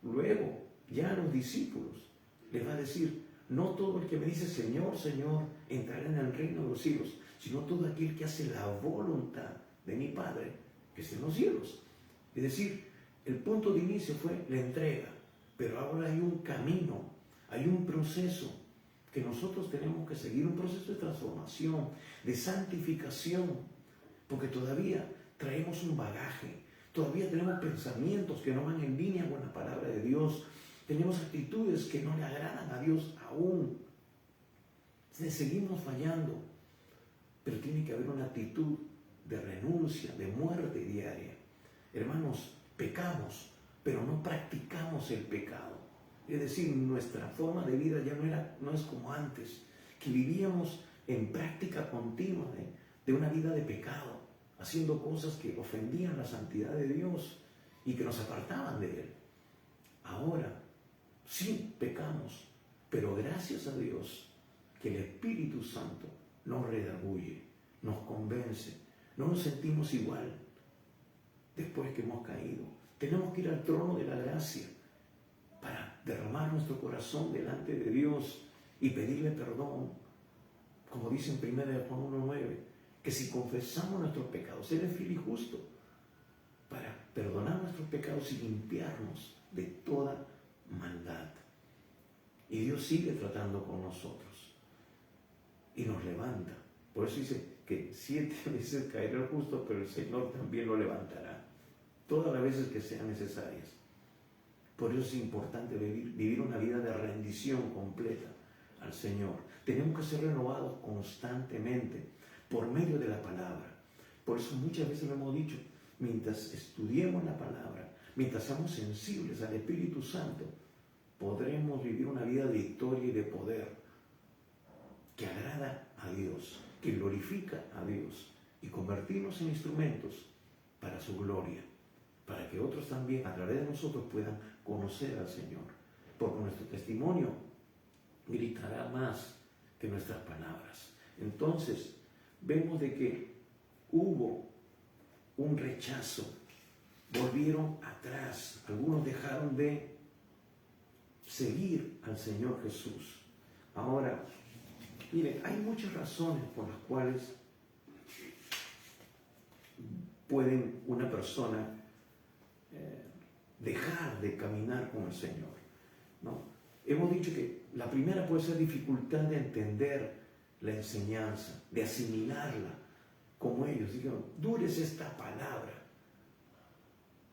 luego, ya a los discípulos les va a decir, no todo el que me dice Señor, Señor, entrará en el reino de los cielos, sino todo aquel que hace la voluntad de mi Padre que está en los cielos. Es decir, el punto de inicio fue la entrega, pero ahora hay un camino, hay un proceso que nosotros tenemos que seguir, un proceso de transformación, de santificación, porque todavía traemos un bagaje, todavía tenemos pensamientos que no van en línea con la palabra de Dios, tenemos actitudes que no le agradan a Dios aún. Seguimos fallando, pero tiene que haber una actitud de renuncia, de muerte diaria. Hermanos, pecamos, pero no practicamos el pecado. Es decir, nuestra forma de vida ya no es como antes, que vivíamos en práctica continua de una vida de pecado, haciendo cosas que ofendían la santidad de Dios y que nos apartaban de Él. Ahora, sí, pecamos, pero gracias a Dios que el Espíritu Santo nos redarguye, nos convence, no nos sentimos igual después que hemos caído. Tenemos que ir al trono de la gracia para derramar nuestro corazón delante de Dios y pedirle perdón, como dice en 1 Juan 1:9, que si confesamos nuestros pecados, Él es fiel y justo para perdonar nuestros pecados y limpiarnos de toda maldad. Y Dios sigue tratando con nosotros y nos levanta. Por eso dice que 7 veces caerá el justo, pero el Señor también lo levantará, todas las veces que sean necesarias. Por eso es importante vivir una vida de rendición completa al Señor. Tenemos que ser renovados constantemente por medio de la palabra. Por eso muchas veces lo hemos dicho, mientras estudiemos la palabra, mientras seamos sensibles al Espíritu Santo, podremos vivir una vida de victoria y de poder que agrada a Dios, que glorifica a Dios y convertirnos en instrumentos para su gloria, para que otros también a través de nosotros puedan conocer al Señor, porque nuestro testimonio gritará más que nuestras palabras. Entonces, vemos de que hubo un rechazo, volvieron atrás, algunos dejaron de seguir al Señor Jesús. Ahora, miren, hay muchas razones por las cuales pueden una persona dejar de caminar con el Señor, ¿no? Hemos dicho que la primera puede ser dificultad de entender la enseñanza, de asimilarla, como ellos dijeron, dura es esta palabra.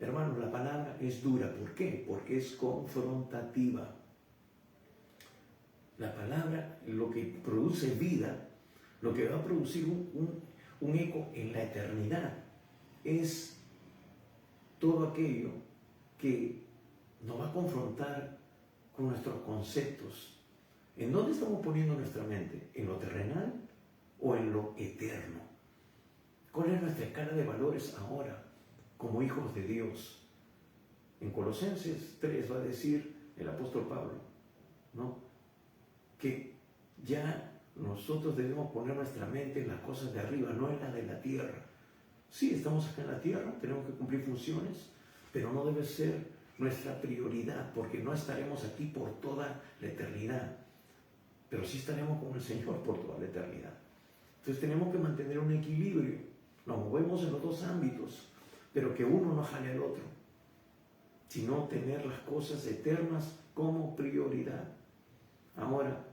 Hermanos, la palabra es dura. ¿Por qué? Porque es confrontativa. La palabra, lo que produce vida, lo que va a producir un eco en la eternidad. Es todo aquello que nos va a confrontar con nuestros conceptos. ¿En dónde estamos poniendo nuestra mente? ¿En lo terrenal o en lo eterno? ¿Cuál es nuestra escala de valores ahora como hijos de Dios? En Colosenses 3 va a decir el apóstol Pablo, ¿no?, que ya nosotros debemos poner nuestra mente en las cosas de arriba, no en las de la tierra. Sí, estamos acá en la tierra, tenemos que cumplir funciones, pero no debe ser nuestra prioridad, porque no estaremos aquí por toda la eternidad, pero sí estaremos con el Señor por toda la eternidad. Entonces tenemos que mantener un equilibrio. Nos movemos en los dos ámbitos, pero que uno no jale al otro, sino tener las cosas eternas como prioridad. Ahora,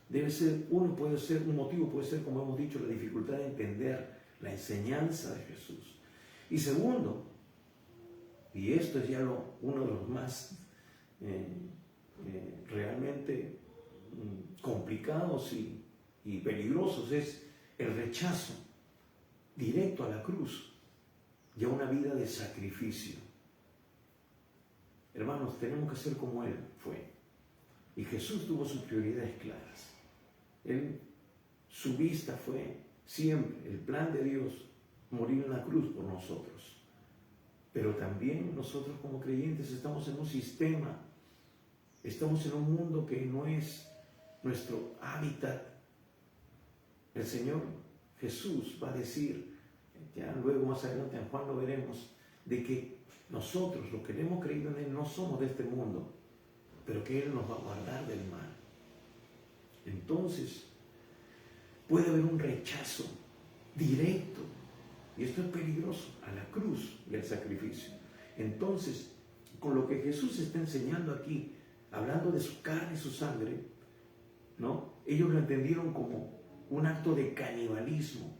debe ser, puede ser, un motivo puede ser, como hemos dicho, la dificultad de entender la enseñanza de Jesús. Y segundo, y esto es ya uno de los más realmente complicados y peligrosos, es el rechazo directo a la cruz y a una vida de sacrificio. Hermanos, tenemos que ser como Él fue. Y Jesús tuvo sus prioridades claras. Su vista fue siempre el plan de Dios, morir en la cruz por nosotros. Pero también nosotros como creyentes estamos en un sistema, estamos en un mundo que no es nuestro hábitat. El Señor Jesús va a decir, ya luego más adelante en Juan lo veremos, de que nosotros, los que hemos creído en Él, no somos de este mundo, pero que Él nos va a guardar del mal. Entonces, puede haber un rechazo directo, y esto es peligroso, a la cruz y al sacrificio. Entonces, con lo que Jesús está enseñando aquí, hablando de su carne y su sangre, ¿no?, ellos lo entendieron como un acto de canibalismo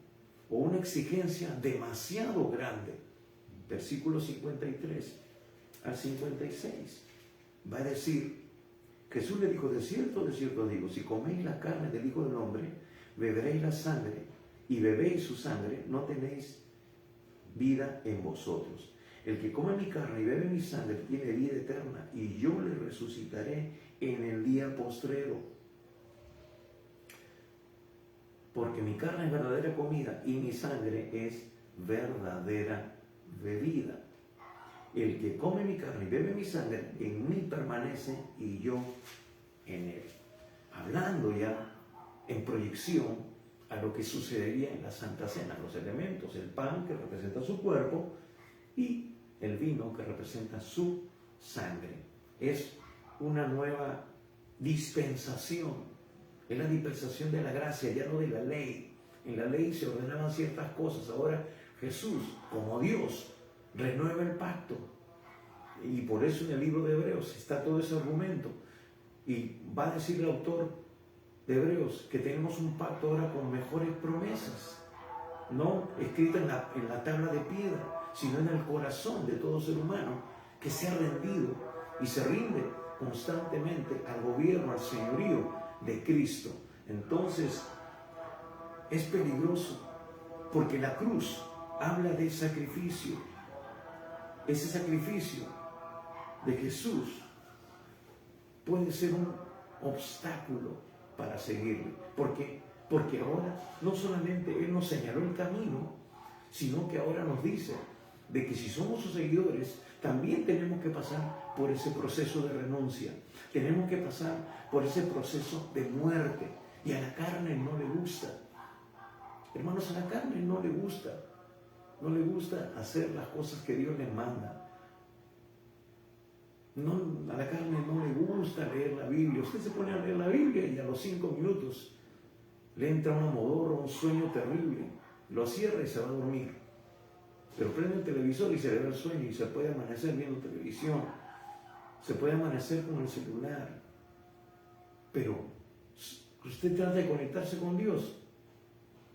o una exigencia demasiado grande. Versículos 53 al 56 va a decir, Jesús le dijo, de cierto digo, si coméis la carne del Hijo del Hombre, beberéis la sangre y bebéis su sangre, no tenéis vida en vosotros. El que come mi carne y bebe mi sangre tiene vida eterna, y yo le resucitaré en el día postrero. Porque mi carne es verdadera comida y mi sangre es verdadera bebida. El que come mi carne y bebe mi sangre, en mí permanece y yo en él. Hablando ya en proyección a lo que sucedería en la Santa Cena, los elementos, el pan que representa su cuerpo y el vino que representa su sangre. Es una nueva dispensación, es la dispensación de la gracia, ya no de la ley. En la ley se ordenaban ciertas cosas, ahora Jesús, como Dios, renueva el pacto. Y por eso en el libro de Hebreos está todo ese argumento. Y va a decir el autor de Hebreos que tenemos un pacto ahora con mejores promesas, no escrita en la tabla de piedra, sino en el corazón de todo ser humano que se ha rendido y se rinde constantemente al gobierno, al señorío de Cristo. Entonces, es peligroso porque la cruz habla de sacrificio. Ese sacrificio de Jesús puede ser un obstáculo para seguirle. Porque ahora no solamente Él nos señaló el camino, sino que ahora nos dice de que si somos sus seguidores, también tenemos que pasar por ese proceso de renuncia. Tenemos que pasar por ese proceso de muerte. Y a la carne no le gusta. Hermanos, a la carne no le gusta. No le gusta hacer las cosas que Dios le manda. No, a la carne no le gusta leer la Biblia. Usted se pone a leer la Biblia y a los 5 minutos le entra una modorra, un sueño terrible. Lo cierra y se va a dormir. Pero prende el televisor y se le va el sueño y se puede amanecer viendo televisión. Se puede amanecer con el celular. Pero usted trata de conectarse con Dios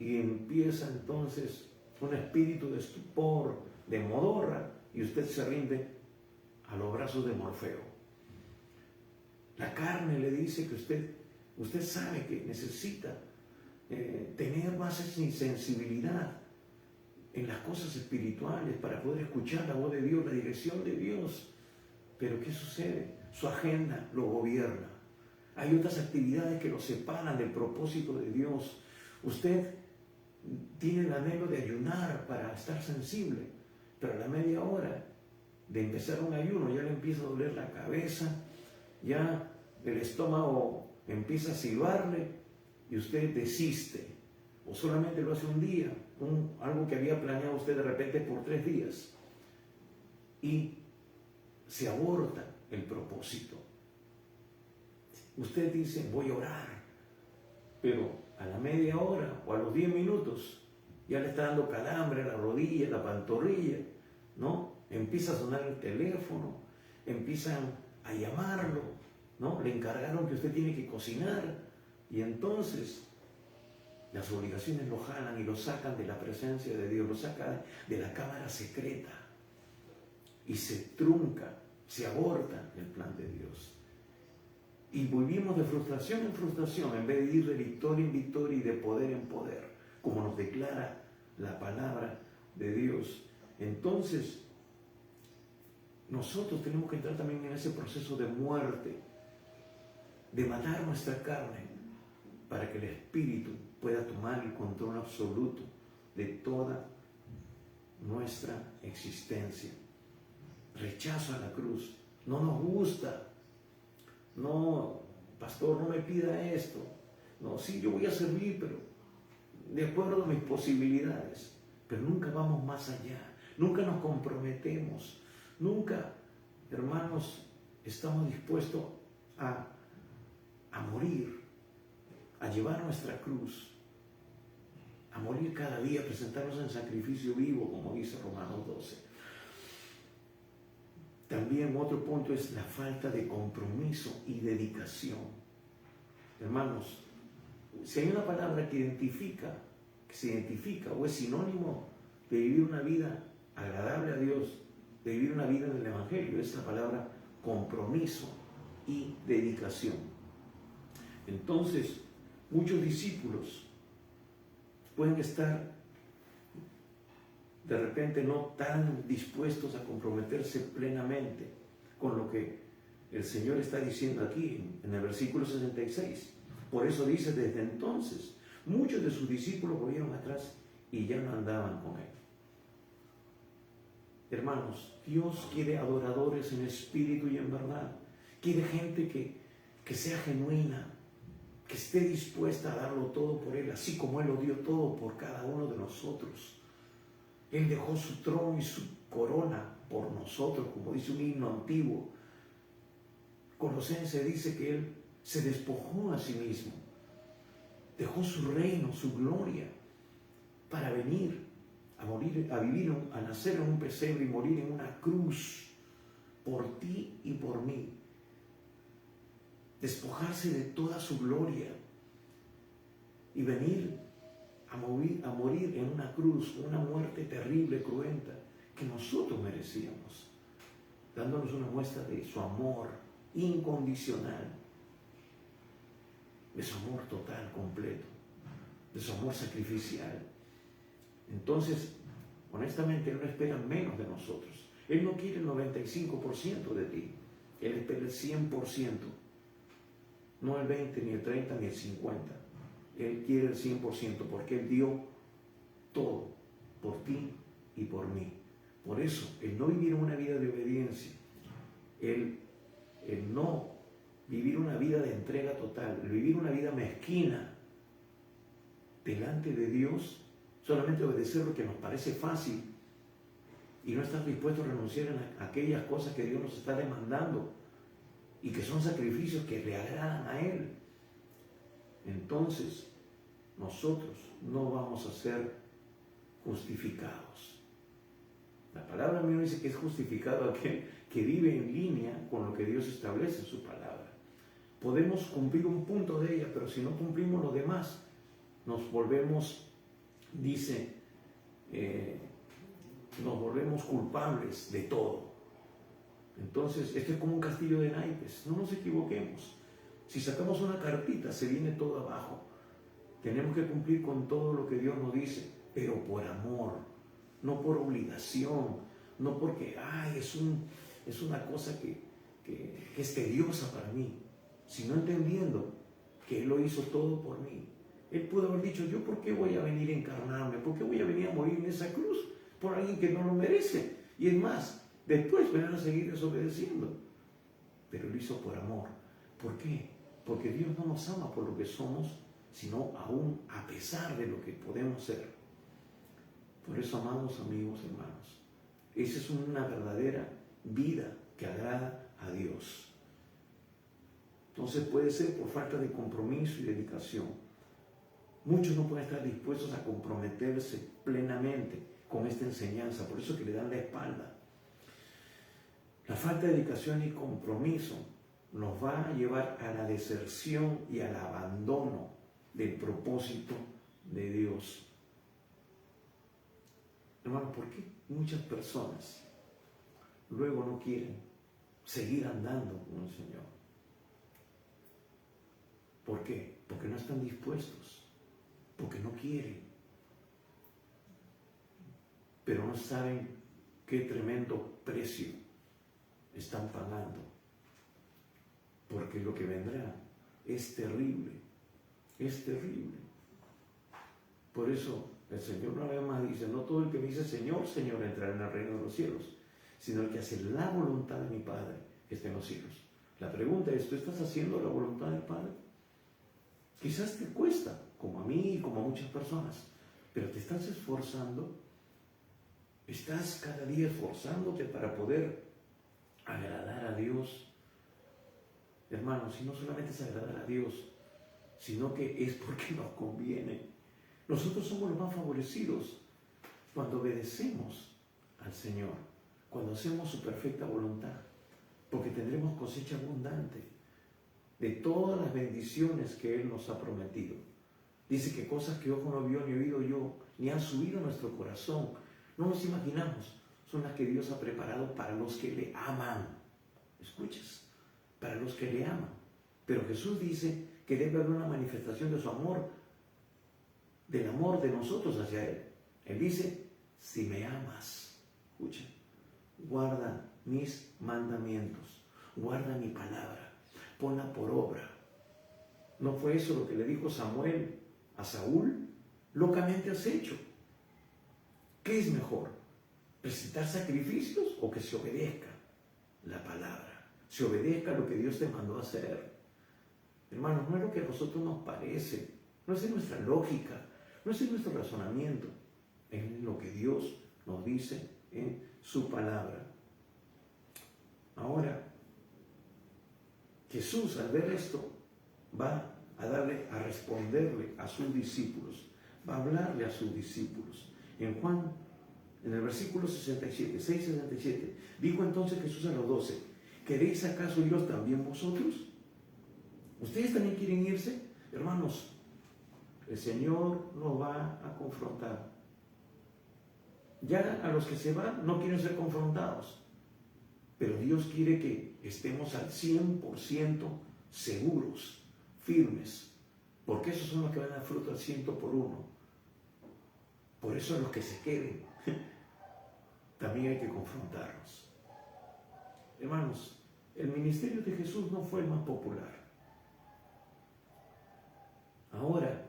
y empieza entonces un espíritu de estupor, de modorra, y usted se rinde a los brazos de Morfeo. La carne le dice que usted sabe que necesita tener más sensibilidad en las cosas espirituales para poder escuchar la voz de Dios, la dirección de Dios. Pero ¿qué sucede? Su agenda lo gobierna. Hay otras actividades que lo separan del propósito de Dios. Usted tiene el anhelo de ayunar para estar sensible, pero a la media hora de empezar un ayuno ya le empieza a doler la cabeza, ya el estómago empieza a silbarle y usted desiste, o solamente lo hace un día, algo que había planeado usted de repente por 3 días, y se aborta el propósito. Usted dice, voy a orar, pero a la media hora o a los 10 minutos ya le está dando calambre a la rodilla, la pantorrilla, ¿no? Empieza a sonar el teléfono, empiezan a llamarlo, ¿no? Le encargaron que usted tiene que cocinar, y entonces las obligaciones lo jalan y lo sacan de la presencia de Dios, lo sacan de la cámara secreta y se trunca, se aborta el plan de Dios. Y vivimos de frustración en frustración en vez de ir de victoria en victoria y de poder en poder, como nos declara la palabra de Dios. Entonces, nosotros tenemos que entrar también en ese proceso de muerte, de matar nuestra carne, para que el Espíritu pueda tomar el control absoluto de toda nuestra existencia. Rechazo a la cruz. No nos gusta. No, pastor, no me pida esto. No, sí, yo voy a servir, pero de acuerdo a mis posibilidades. Pero nunca vamos más allá. Nunca nos comprometemos. Nunca, hermanos, estamos dispuestos a morir, a llevar nuestra cruz, a morir cada día, presentarnos en sacrificio vivo, como dice Romanos 12. También otro punto es la falta de compromiso y dedicación. Hermanos, si hay una palabra que se identifica o es sinónimo de vivir una vida agradable a Dios, de vivir una vida en el Evangelio, es la palabra compromiso y dedicación. Entonces, muchos discípulos pueden estar de repente no tan dispuestos a comprometerse plenamente con lo que el Señor está diciendo aquí en el versículo 66. Por eso dice, desde entonces, muchos de sus discípulos volvieron atrás y ya no andaban con Él. Hermanos, Dios quiere adoradores en espíritu y en verdad. Quiere gente que sea genuina, que esté dispuesta a darlo todo por Él, así como Él lo dio todo por cada uno de nosotros. Él dejó su trono y su corona por nosotros, como dice un himno antiguo. Colosenses dice que Él se despojó a sí mismo, dejó su reino, su gloria, para venir a morir, a nacer en un pesebre y morir en una cruz por ti y por mí. Despojarse de toda su gloria y venir a morir en una cruz, una muerte terrible, cruenta, que nosotros merecíamos, dándonos una muestra de su amor incondicional, de su amor total, completo, de su amor sacrificial. Entonces, honestamente, Él no espera menos de nosotros. Él no quiere el 95% de ti, Él espera el 100%, no el 20, ni el 30, ni el 50%. Él quiere el 100% porque Él dio todo por ti y por mí. Por eso, el no vivir una vida de obediencia, el no vivir una vida de entrega total, el vivir una vida mezquina delante de Dios, solamente obedecer lo que nos parece fácil y no estar dispuestos a renunciar a aquellas cosas que Dios nos está demandando y que son sacrificios que le agradan a Él. Entonces, nosotros no vamos a ser justificados. La palabra misma dice que es justificado aquel que vive en línea con lo que Dios establece en su palabra. Podemos cumplir un punto de ella, pero si no cumplimos lo demás, nos volvemos, dice, nos volvemos culpables de todo. Entonces, esto es como un castillo de naipes. No nos equivoquemos. Si sacamos una cartita, se viene todo abajo. Tenemos que cumplir con todo lo que Dios nos dice, pero por amor, no por obligación, no porque, es una cosa que es tediosa para mí, sino entendiendo que Él lo hizo todo por mí. Él pudo haber dicho, ¿yo por qué voy a venir a encarnarme? ¿Por qué voy a venir a morir en esa cruz? Por alguien que no lo merece. Y es más, después me van a seguir desobedeciendo. Pero lo hizo por amor. ¿Por qué? Porque Dios no nos ama por lo que somos, sino aún a pesar de lo que podemos ser. Por eso, amados amigos, hermanos, esa es una verdadera vida que agrada a Dios. Entonces puede ser por falta de compromiso y dedicación. Muchos no pueden estar dispuestos a comprometerse plenamente con esta enseñanza, por eso que le dan la espalda. La falta de dedicación y compromiso nos va a llevar a la deserción y al abandono del propósito de Dios. Hermano, ¿por qué muchas personas luego no quieren seguir andando con el Señor? ¿Por qué? Porque no están dispuestos, porque no quieren, pero no saben qué tremendo precio están pagando, porque lo que vendrá es terrible, es terrible. Por eso el Señor una vez más dice, no todo el que me dice Señor, Señor entrará en el reino de los cielos, sino el que hace la voluntad de mi Padre que está en los cielos. La pregunta es, ¿tú estás haciendo la voluntad del Padre? Quizás te cuesta, como a mí y como a muchas personas, pero te estás esforzando, estás cada día esforzándote para poder agradar a Dios. Hermanos, y no solamente es agradar a Dios, sino que es porque nos conviene. Nosotros somos los más favorecidos cuando obedecemos al Señor, cuando hacemos su perfecta voluntad, porque tendremos cosecha abundante de todas las bendiciones que Él nos ha prometido. Dice que cosas que ojo no vio ni oído yo, ni han subido a nuestro corazón, no nos imaginamos, son las que Dios ha preparado para los que le aman. ¿Escuchas? Para los que le aman. Pero Jesús dice que debe haber una manifestación de su amor, del amor de nosotros hacia Él. Él dice, si me amas, escucha, guarda mis mandamientos, guarda mi palabra, ponla por obra. ¿No fue eso lo que le dijo Samuel a Saúl? Locamente has hecho. ¿Qué es mejor? ¿Presentar sacrificios o que se obedezca la palabra? Se obedezca lo que Dios te mandó a hacer. Hermanos, no es lo que a nosotros nos parece, no es en nuestra lógica, no es en nuestro razonamiento, es lo que Dios nos dice en su palabra. Ahora, Jesús al ver esto va a responderle a sus discípulos, va a hablarle a sus discípulos. En Juan, en el versículo 67, 6:67, dijo entonces Jesús a los 12, ¿queréis acaso iros también vosotros? ¿Ustedes también quieren irse? Hermanos, el Señor nos va a confrontar. Ya a los que se van no quieren ser confrontados, pero Dios quiere que estemos al 100% seguros, firmes, porque esos son los que van a dar fruto al 100 por uno. Por eso a los que se queden también hay que confrontarlos. Hermanos, el ministerio de Jesús no fue el más popular. Ahora,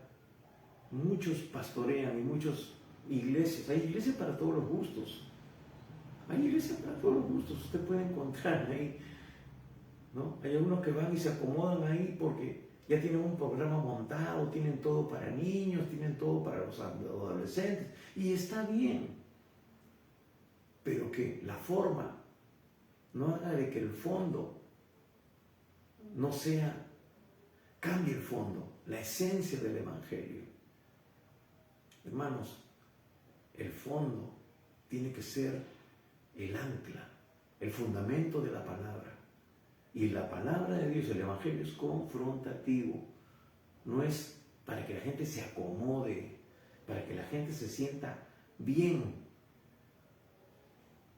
muchos pastorean y muchas iglesias, hay iglesias para todos los gustos. Hay iglesias para todos los gustos, usted puede encontrar ahí, ¿no? Hay algunos que van y se acomodan ahí porque ya tienen un programa montado, tienen todo para niños, tienen todo para los adolescentes, y está bien. Pero que la forma no haga de que el fondo no sea, cambie el fondo, la esencia del Evangelio. Hermanos, el fondo tiene que ser el ancla, el fundamento de la palabra. Y la palabra de Dios, el Evangelio, es confrontativo. No es para que la gente se acomode, para que la gente se sienta bien.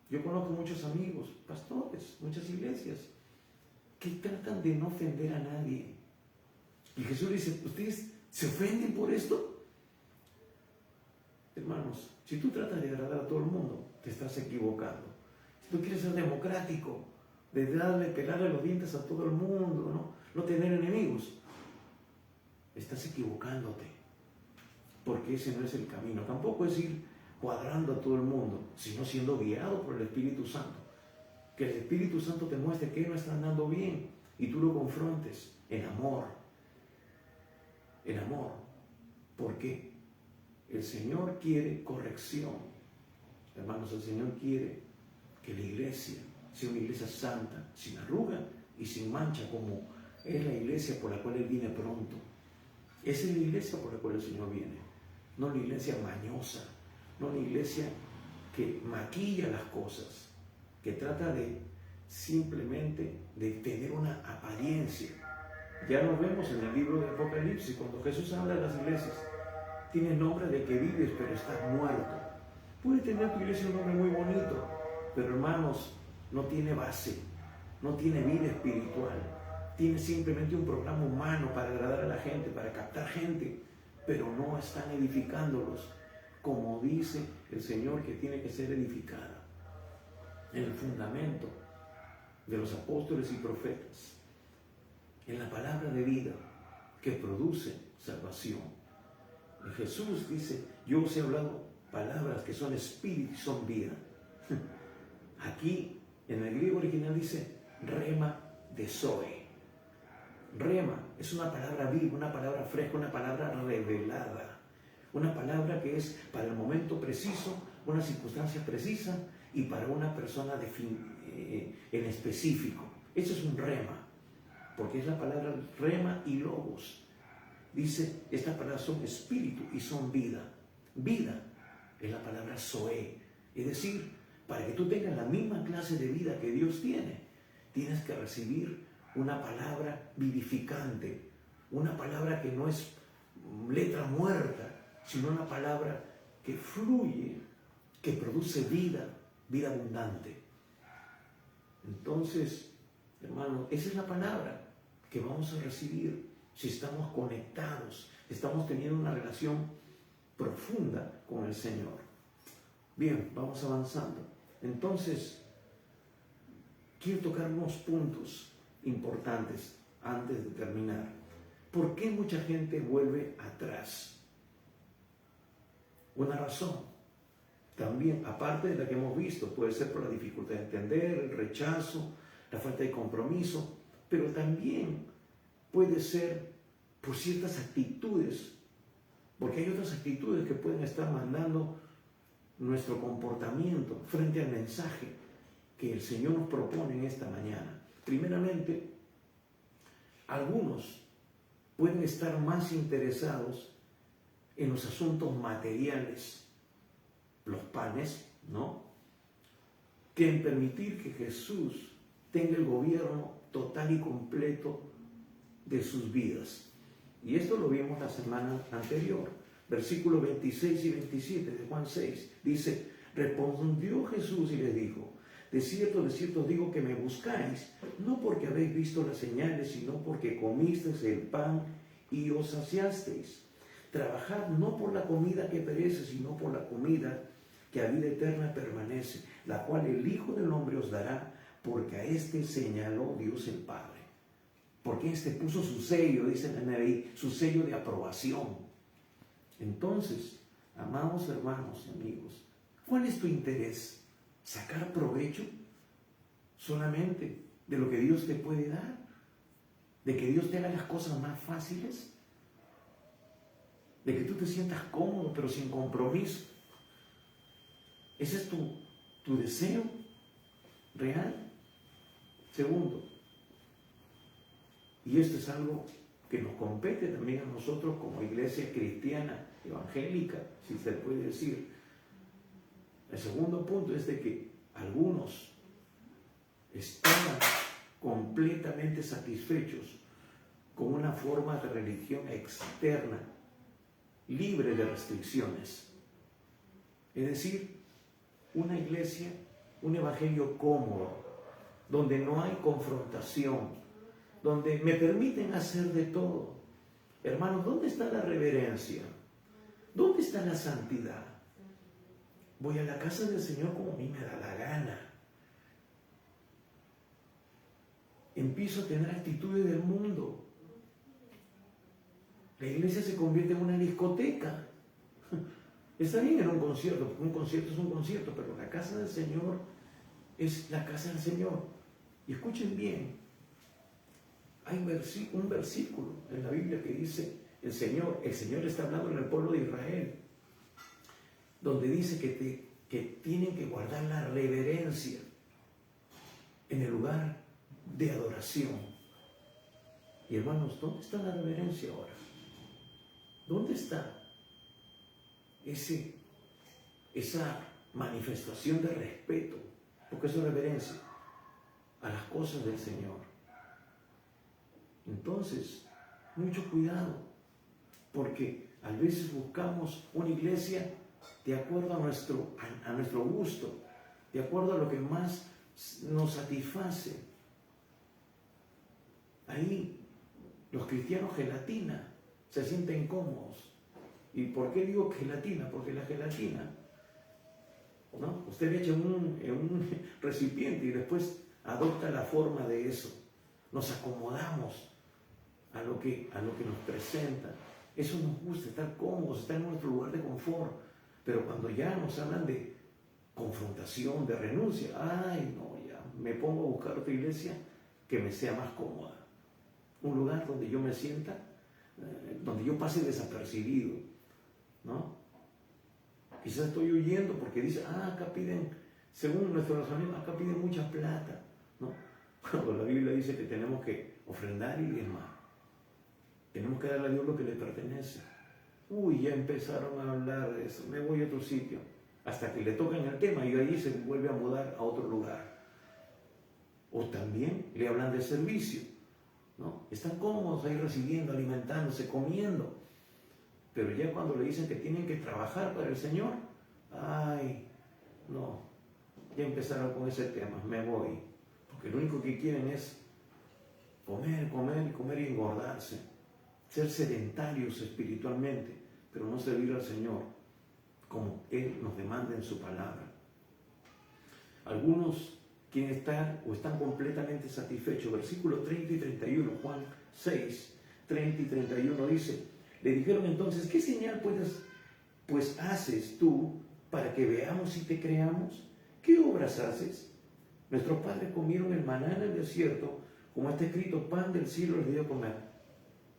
Yo conozco muchos amigos, pastores, muchas iglesias, que tratan de no ofender a nadie. Y Jesús dice, ustedes ¿Se ofenden por esto? Hermanos, si tú tratas de agradar a todo el mundo, te estás equivocando. Si tú quieres ser democrático, de pelarle los dientes a todo el mundo, no tener enemigos, estás equivocándote, porque ese no es el camino. Tampoco es ir cuadrando a todo el mundo, sino siendo guiado por el Espíritu Santo. Que el Espíritu Santo te muestre que no está andando bien y tú lo confrontes en amor. En amor. ¿Por qué? El Señor quiere corrección. Hermanos, el Señor quiere que la iglesia sea una iglesia santa, sin arruga y sin mancha, como es la iglesia por la cual Él viene pronto. Esa es la iglesia por la cual el Señor viene. No la iglesia mañosa, no la iglesia que maquilla las cosas, que trata de simplemente de tener una apariencia. Ya lo vemos en el libro de Apocalipsis, cuando Jesús habla de las iglesias. Tienes nombre de que vives, pero estás muerto. Puede tener tu iglesia un nombre muy bonito, pero hermanos, no tiene base, no tiene vida espiritual. Tiene simplemente un programa humano para agradar a la gente, para captar gente, pero no están edificándolos como dice el Señor que tiene que ser edificada en el fundamento de los apóstoles y profetas, en la palabra de vida que produce salvación. Y Jesús dice, yo os he hablado palabras que son espíritu y son vida. Aquí en el griego original dice rema de zoe. Rema es una palabra viva, una palabra fresca, una palabra revelada, una palabra que es para el momento preciso, una circunstancia precisa y para una persona en específico. Eso es un rema, porque es la palabra rema y logos. Dice, estas palabras son espíritu y son vida. Vida es la palabra zoe, es decir, para que tú tengas la misma clase de vida que Dios tiene, tienes que recibir una palabra vivificante, una palabra que no es letra muerta, sino una palabra que fluye, que produce vida, vida abundante. Entonces, hermano, esa es la palabra que vamos a recibir si estamos conectados, estamos teniendo una relación profunda con el Señor. Bien, vamos avanzando. Entonces, quiero tocar unos puntos importantes antes de terminar. ¿Por qué mucha gente vuelve atrás? Una razón, también, aparte de la que hemos visto, puede ser por la dificultad de entender, el rechazo, la falta de compromiso, pero también puede ser por ciertas actitudes, porque hay otras actitudes que pueden estar mandando nuestro comportamiento frente al mensaje que el Señor nos propone en esta mañana. Primeramente, algunos pueden estar más interesados en los asuntos materiales, los panes, ¿no?, que en permitir que Jesús tenga el gobierno total y completo de sus vidas. Y esto lo vimos la semana anterior, versículos 26 y 27 de Juan 6, dice, respondió Jesús y les dijo, de cierto os digo que me buscáis, no porque habéis visto las señales, sino porque comisteis el pan y os saciasteis. Trabajad no por la comida que perece, sino por la comida que a vida eterna permanece, la cual el Hijo del Hombre os dará, porque a este señaló Dios el Padre. Porque este puso su sello, dice la NBI, su sello de aprobación. Entonces, amados hermanos y amigos, ¿cuál es tu interés? ¿Sacar provecho solamente de lo que Dios te puede dar? ¿De que Dios te haga las cosas más fáciles? ¿De que tú te sientas cómodo pero sin compromiso? ¿Ese es tu deseo real? Segundo, y esto es algo que nos compete también a nosotros como iglesia cristiana, evangélica, si se puede decir. El segundo punto es de que algunos estaban completamente satisfechos con una forma de religión externa, libre de restricciones. Es decir, una iglesia, un evangelio cómodo, donde no hay confrontación, donde me permiten hacer de todo. Hermanos, ¿dónde está la reverencia? ¿Dónde está la santidad? Voy a la casa del Señor como a mí me da la gana. Empiezo a tener actitudes del mundo. La iglesia se convierte en una discoteca. Está bien en un concierto, porque un concierto es un concierto, pero la casa del Señor es la casa del Señor. Y escuchen bien, hay un versículo en la Biblia que dice, el Señor está hablando en el pueblo de Israel, donde dice que tienen que guardar la reverencia en el lugar de adoración. Y hermanos, ¿dónde está la reverencia ahora? ¿Dónde está esa manifestación de respeto? Porque eso es reverencia a las cosas del Señor. Entonces, mucho cuidado, porque a veces buscamos una iglesia de acuerdo a nuestro gusto, de acuerdo a lo que más nos satisface. Ahí los cristianos gelatina se sienten cómodos. ¿Y por qué digo gelatina? Porque la gelatina, ¿no? Usted le echa en un recipiente y después adopta la forma de eso. Nos acomodamos a lo que nos presenta. Eso nos gusta, estar cómodos, estar en nuestro lugar de confort. Pero cuando ya nos hablan de confrontación, de renuncia, ay no, ya me pongo a buscar otra iglesia que me sea más cómoda. Un lugar donde yo me sienta, donde yo pase desapercibido, ¿no? Quizás estoy huyendo porque dice, acá piden, según nuestro razonamiento, acá piden mucha plata, ¿no? Cuando la Biblia dice que tenemos que ofrendar y diezmar, tenemos que darle a Dios lo que le pertenece. Uy, ya empezaron a hablar de eso, me voy a otro sitio, hasta que le tocan el tema y ahí se vuelve a mudar a otro lugar. O también le hablan de servicio, ¿no? Están cómodos ahí recibiendo, alimentándose, comiendo. Pero ya cuando le dicen que tienen que trabajar para el Señor, ay, no, ya empezaron con ese tema, me voy. Porque lo único que quieren es comer, comer y comer y engordarse. Ser sedentarios espiritualmente, pero no servir al Señor como Él nos demanda en su palabra. Algunos quieren estar o están completamente satisfechos. Versículos 30 y 31, Juan 6, 30 y 31 dice, le dijeron entonces, ¿qué señal pues haces tú para que veamos y te creamos? ¿Qué obras haces? Nuestros padres comieron el maná en el desierto, como está escrito, pan del cielo les dio a comer.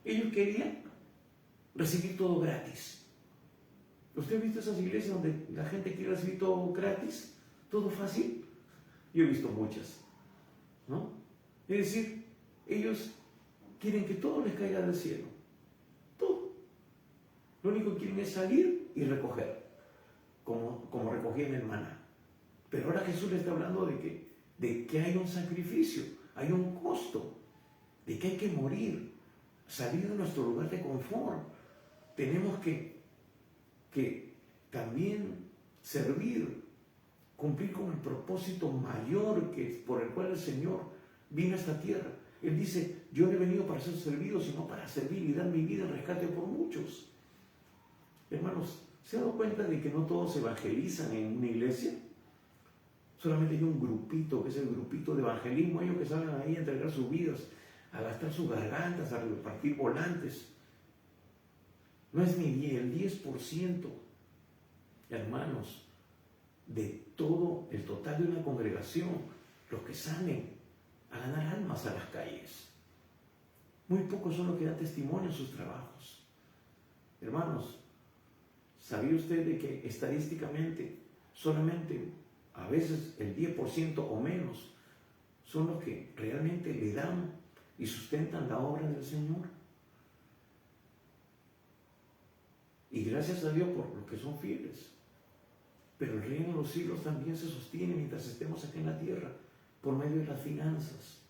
Ellos querían recibir todo gratis. ¿Usted ha visto esas iglesias donde la gente quiere recibir todo gratis? ¿Todo fácil? Yo he visto muchas, ¿no? Es decir, ellos quieren que todo les caiga del cielo. Todo. Lo único que quieren es salir y recoger, como recogían el maná. Pero ahora Jesús le está hablando de que hay un sacrificio, hay un costo, de que hay que morir, salir de nuestro lugar de confort. Tenemos que también servir, cumplir con el propósito mayor por el cual el Señor vino a esta tierra. Él dice, yo no he venido para ser servido, sino para servir y dar mi vida en rescate por muchos. Hermanos, ¿se han dado cuenta de que no todos evangelizan en una iglesia? Solamente hay un grupito, que es el grupito de evangelismo, ellos que salen ahí a entregar sus vidas, a gastar sus gargantas, a repartir volantes. No es ni el 10%, hermanos, de todo el total de una congregación, los que salen a ganar almas a las calles. Muy pocos son los que dan testimonio en sus trabajos. Hermanos, ¿sabía usted de que estadísticamente solamente a veces el 10% o menos son los que realmente le dan y sustentan la obra del Señor? Y gracias a Dios por los que son fieles. Pero el reino de los cielos también se sostiene mientras estemos aquí en la tierra, por medio de las finanzas.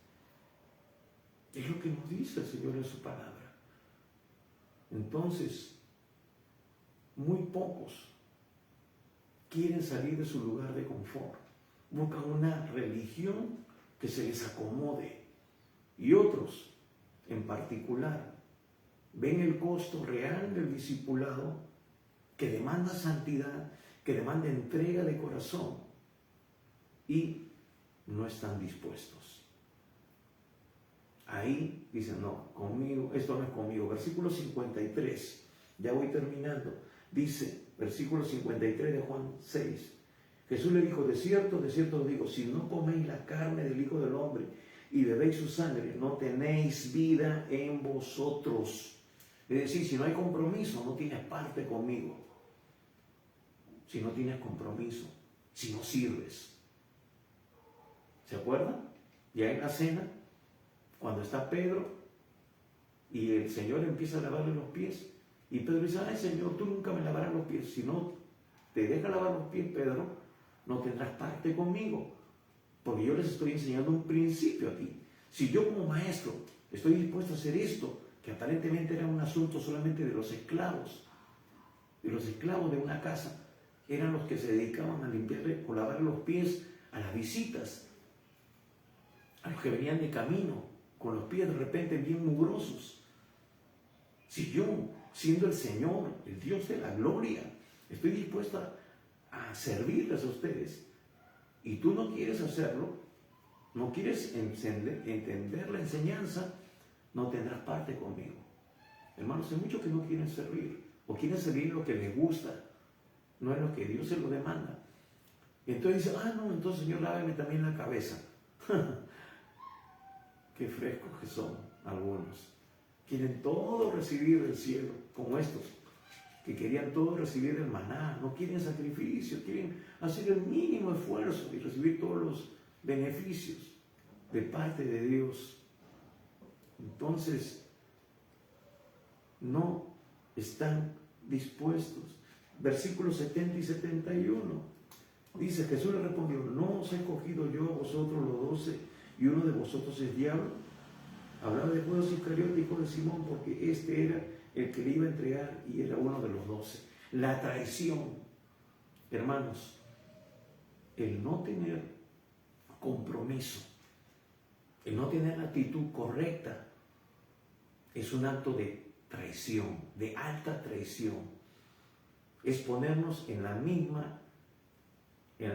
Es lo que nos dice el Señor en su palabra. Entonces, muy pocos quieren salir de su lugar de confort. Buscan una religión que se les acomode. Y otros, en particular, ven el costo real del discipulado, que demanda santidad, que demanda entrega de corazón, y no están dispuestos. Ahí dicen, no, conmigo, esto no es conmigo. Versículo 53, ya voy terminando. Dice, versículo 53 de Juan 6, Jesús le dijo, de cierto os digo, si no coméis la carne del Hijo del Hombre y bebéis su sangre, no tenéis vida en vosotros. Es decir, si no hay compromiso, no tienes parte conmigo. Si no tienes compromiso, si no sirves. ¿Se acuerdan? Ya en la cena, cuando está Pedro y el Señor empieza a lavarle los pies, y Pedro dice, ay Señor, tú nunca me lavarás los pies. Si no te deja lavar los pies, Pedro, no tendrás parte conmigo, porque yo les estoy enseñando un principio a ti. Si yo como maestro estoy dispuesto a hacer esto, que aparentemente era un asunto solamente de los esclavos de una casa, eran los que se dedicaban a limpiarle o lavar los pies a las visitas, a los que venían de camino, con los pies de repente bien mugrosos. Si yo, siendo el Señor, el Dios de la gloria, estoy dispuesto a servirles a ustedes, y tú no quieres hacerlo, no quieres entender la enseñanza, no tendrás parte conmigo. Hermanos, hay muchos que no quieren servir, o quieren servir lo que les gusta, no es lo que Dios se lo demanda. Y entonces dice, no, entonces Señor, lávame también la cabeza. Qué frescos que son algunos. Quieren todo recibir del cielo, como estos, que querían todo recibir del maná, no quieren sacrificio, quieren hacer el mínimo esfuerzo y recibir todos los beneficios de parte de Dios. Entonces, no están dispuestos. Versículos 70 y 71. Dice, Jesús le respondió, ¿no os he escogido yo a vosotros los 12 y uno de vosotros es diablo? Hablaba de Judas Iscariote, hijo de Simón, porque este era el que le iba a entregar y era uno de los 12. La traición, hermanos, el no tener compromiso, el no tener la actitud correcta, es un acto de traición, de alta traición. Es ponernos en el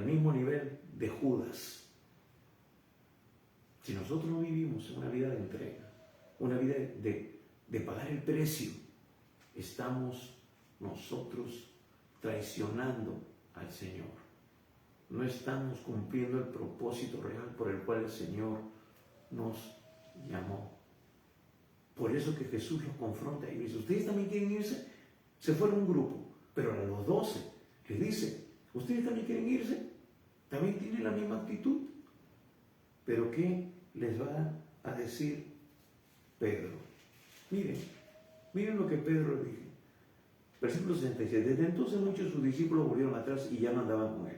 mismo nivel de Judas. Si nosotros no vivimos una vida de entrega, una vida de pagar el precio, estamos nosotros traicionando al Señor. No estamos cumpliendo el propósito real por el cual el Señor nos llamó. Por eso que Jesús los confronta y dice, ¿ustedes también quieren irse? Se fueron un grupo, pero a los 12 les dice, ¿ustedes también quieren irse? ¿También tienen la misma actitud? Pero ¿qué les va a decir Pedro? Miren lo que Pedro le dijo. Versículo 67. Desde entonces muchos de sus discípulos volvieron atrás y ya no andaban con él.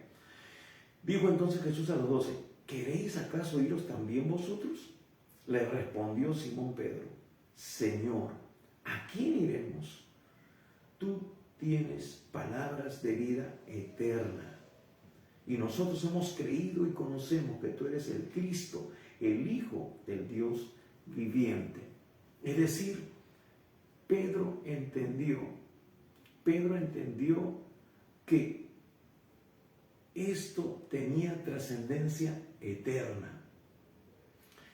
Dijo entonces Jesús a los 12, ¿queréis acaso iros también vosotros? Le respondió Simón Pedro, Señor, ¿a quién iremos? Tú tienes palabras de vida eterna. Y nosotros hemos creído y conocemos que tú eres el Cristo, el Hijo del Dios viviente. Es decir, Pedro entendió que esto tenía trascendencia eterna,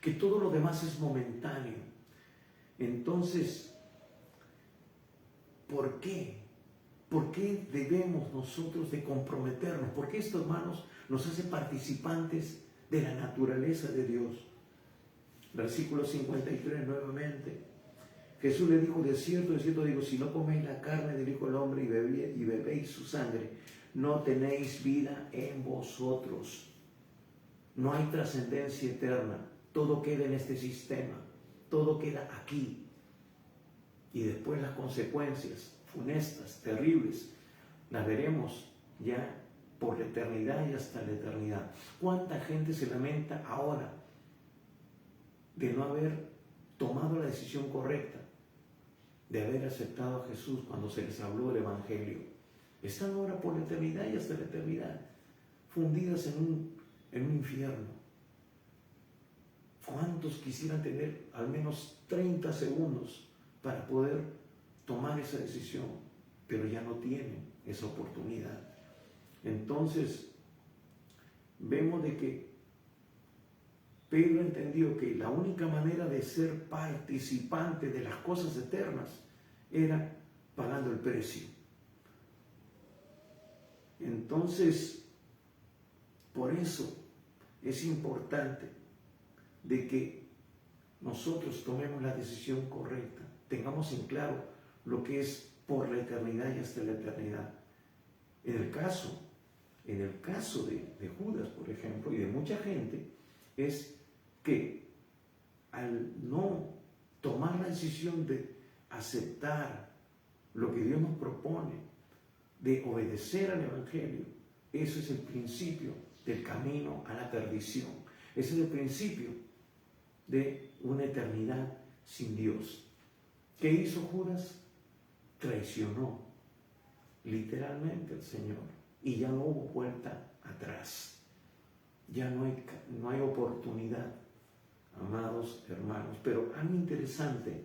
que todo lo demás es momentáneo. Entonces, ¿por qué? ¿Por qué debemos nosotros de comprometernos? Porque esto, hermanos, nos hace participantes de la naturaleza de Dios. Versículo 53 nuevamente. Jesús le dijo, de cierto digo, si no coméis la carne del Hijo del Hombre y bebéis su sangre, no tenéis vida en vosotros. No hay trascendencia eterna. Todo queda en este sistema. Todo queda aquí. Y después las consecuencias funestas, terribles, las veremos ya por la eternidad y hasta la eternidad. ¿Cuánta gente se lamenta ahora de no haber tomado la decisión correcta, de haber aceptado a Jesús cuando se les habló del Evangelio? Están ahora por la eternidad y hasta la eternidad, fundidas en un infierno. ¿Cuántos quisieran tener al menos 30 segundos para poder tomar esa decisión, pero ya no tienen esa oportunidad. Entonces, vemos de que Pedro entendió que la única manera de ser participante de las cosas eternas era pagando el precio. Entonces, por eso es importante de que nosotros tomemos la decisión correcta, tengamos en claro lo que es por la eternidad y hasta la eternidad. En el caso de Judas, por ejemplo, y de mucha gente, es que al no tomar la decisión de aceptar lo que Dios nos propone, de obedecer al Evangelio, eso es el principio del camino a la perdición. Ese es el principio de una eternidad sin Dios. ¿Qué hizo Judas? Traicionó literalmente al Señor y ya no hubo vuelta atrás. Ya no hay oportunidad, amados hermanos. Pero algo interesante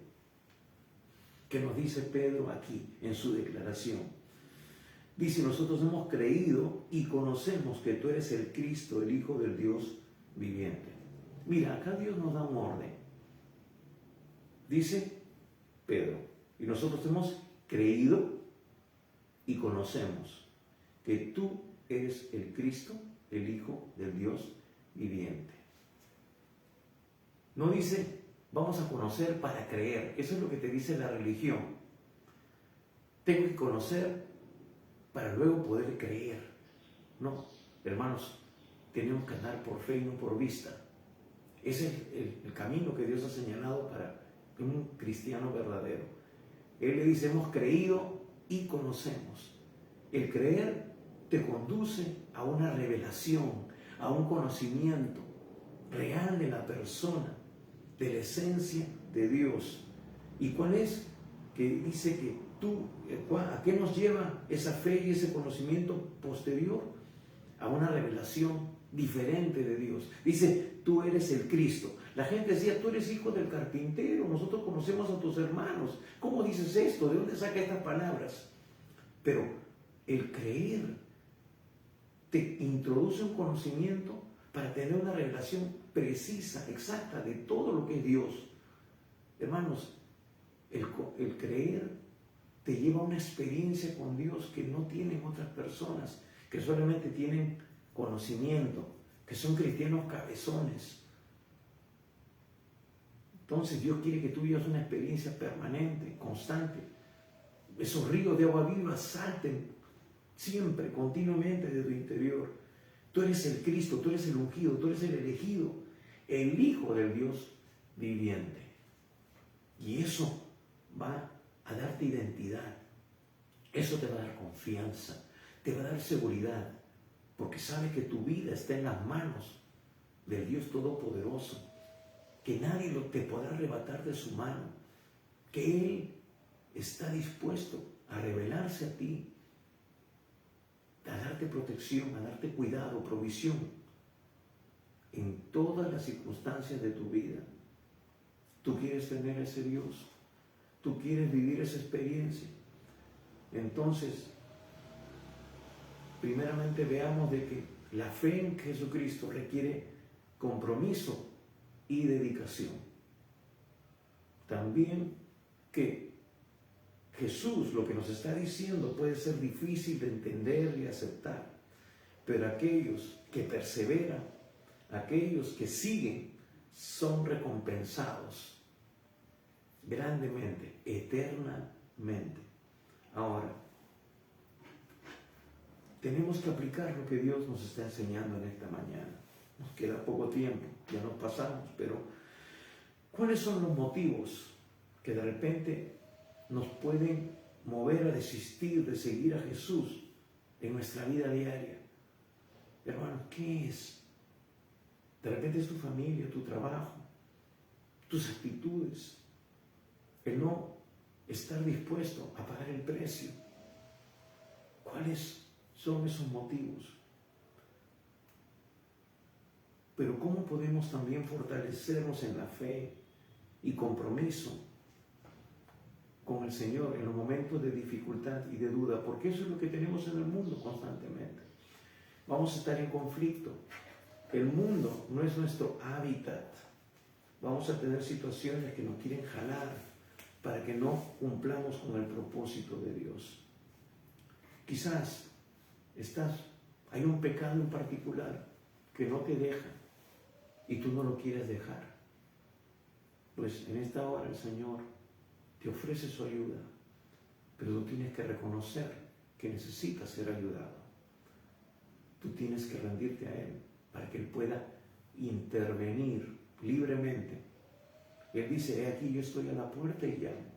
que nos dice Pedro aquí en su declaración. Dice: nosotros hemos creído y conocemos que tú eres el Cristo, el Hijo del Dios viviente. Mira, acá Dios nos da un orden. Dice Pedro, y nosotros hemos creído y conocemos que tú eres el Cristo, el Hijo del Dios viviente. No dice, vamos a conocer para creer. Eso es lo que te dice la religión. Tengo que conocer para luego poder creer. No, hermanos, tenemos que andar por fe y no por vista. Ese es el camino que Dios ha señalado para un cristiano verdadero. Él le dice, hemos creído y conocemos. El creer te conduce a una revelación, a un conocimiento real de la persona, de la esencia de Dios. ¿Y cuál es? Que dice que ¿a qué nos lleva esa fe y ese conocimiento posterior? A una revelación diferente de Dios. Dice, tú eres el Cristo. La gente decía, tú eres hijo del carpintero, nosotros conocemos a tus hermanos. ¿Cómo dices esto? ¿De dónde saca estas palabras? Pero el creer te introduce un conocimiento para tener una revelación precisa, exacta de todo lo que es Dios. Hermanos, el creer te lleva a una experiencia con Dios que no tienen otras personas, que solamente tienen conocimiento, que son cristianos cabezones. Entonces Dios quiere que tú vivas una experiencia permanente, constante. Esos ríos de agua viva salten siempre, continuamente de tu interior. Tú eres el Cristo, tú eres el ungido, tú eres el elegido, el Hijo del Dios viviente. Y eso va a darte identidad. Eso te va a dar confianza, te va a dar seguridad, porque sabes que tu vida está en las manos del Dios Todopoderoso, que nadie te podrá arrebatar de su mano, que Él está dispuesto a revelarse a ti, a darte protección, a darte cuidado, provisión en todas las circunstancias de tu vida. Tú quieres tener ese Dios, tú quieres vivir esa experiencia. Entonces, primeramente veamos de que la fe en Jesucristo requiere compromiso y dedicación. También que Jesús, lo que nos está diciendo, puede ser difícil de entender y aceptar, pero aquellos que perseveran, aquellos que siguen, son recompensados grandemente, eternamente. Ahora, tenemos que aplicar lo que Dios nos está enseñando en esta mañana. Nos queda poco tiempo, ya nos pasamos, pero ¿cuáles son los motivos que de repente nos pueden mover a desistir de seguir a Jesús en nuestra vida diaria? Hermano, ¿qué es? De repente es tu familia, tu trabajo, tus actitudes, el no estar dispuesto a pagar el precio. ¿Cuáles son esos motivos? Pero ¿cómo podemos también fortalecernos en la fe y compromiso con el Señor en los momentos de dificultad y de duda, porque eso es lo que tenemos en el mundo constantemente. Vamos a estar en conflicto. El mundo no es nuestro hábitat. Vamos a tener situaciones que nos quieren jalar para que no cumplamos con el propósito de Dios. Quizás hay un pecado en particular que no te deja y tú no lo quieres dejar. Pues en esta hora el Señor te ofrece su ayuda, pero tú tienes que reconocer que necesitas ser ayudado. Tú tienes que rendirte a Él para que Él pueda intervenir libremente. Él dice: he aquí, yo estoy a la puerta y llamo.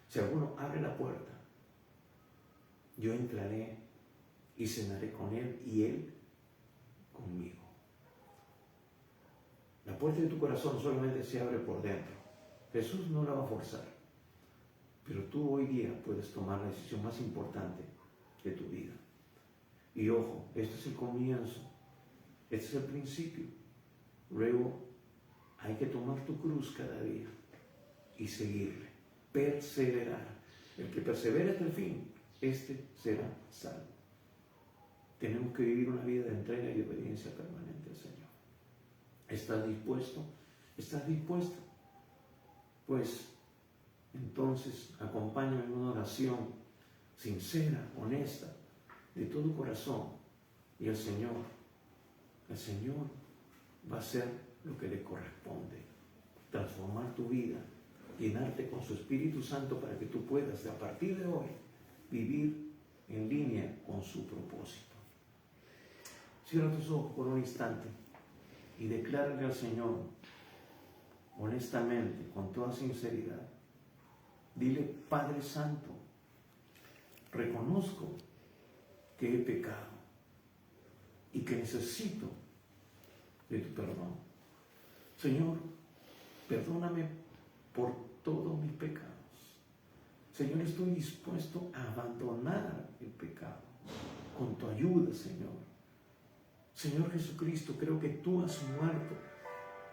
Si alguno abre la puerta, yo entraré y cenaré con Él y Él conmigo. La puerta de tu corazón solamente se abre por dentro. Jesús no la va a forzar. Pero tú hoy día puedes tomar la decisión más importante de tu vida. Y ojo, este es el comienzo. Este es el principio. Luego hay que tomar tu cruz cada día y seguirle. Perseverar. El que persevera hasta el fin, este será salvo. Tenemos que vivir una vida de entrega y obediencia permanente al Señor. ¿Estás dispuesto? ¿Estás dispuesto? Pues entonces acompáñame en una oración sincera, honesta, de todo corazón. Y el Señor va a hacer lo que le corresponde. Transformar tu vida, llenarte con su Espíritu Santo para que tú puedas, a partir de hoy, vivir en línea con su propósito. Cierra tus ojos por un instante y declárale al Señor, honestamente, con toda sinceridad. Dile: Padre Santo, reconozco que he pecado y que necesito de tu perdón. Señor, perdóname por todos mis pecados. Señor, estoy dispuesto a abandonar el pecado con tu ayuda, Señor. Señor Jesucristo, creo que tú has muerto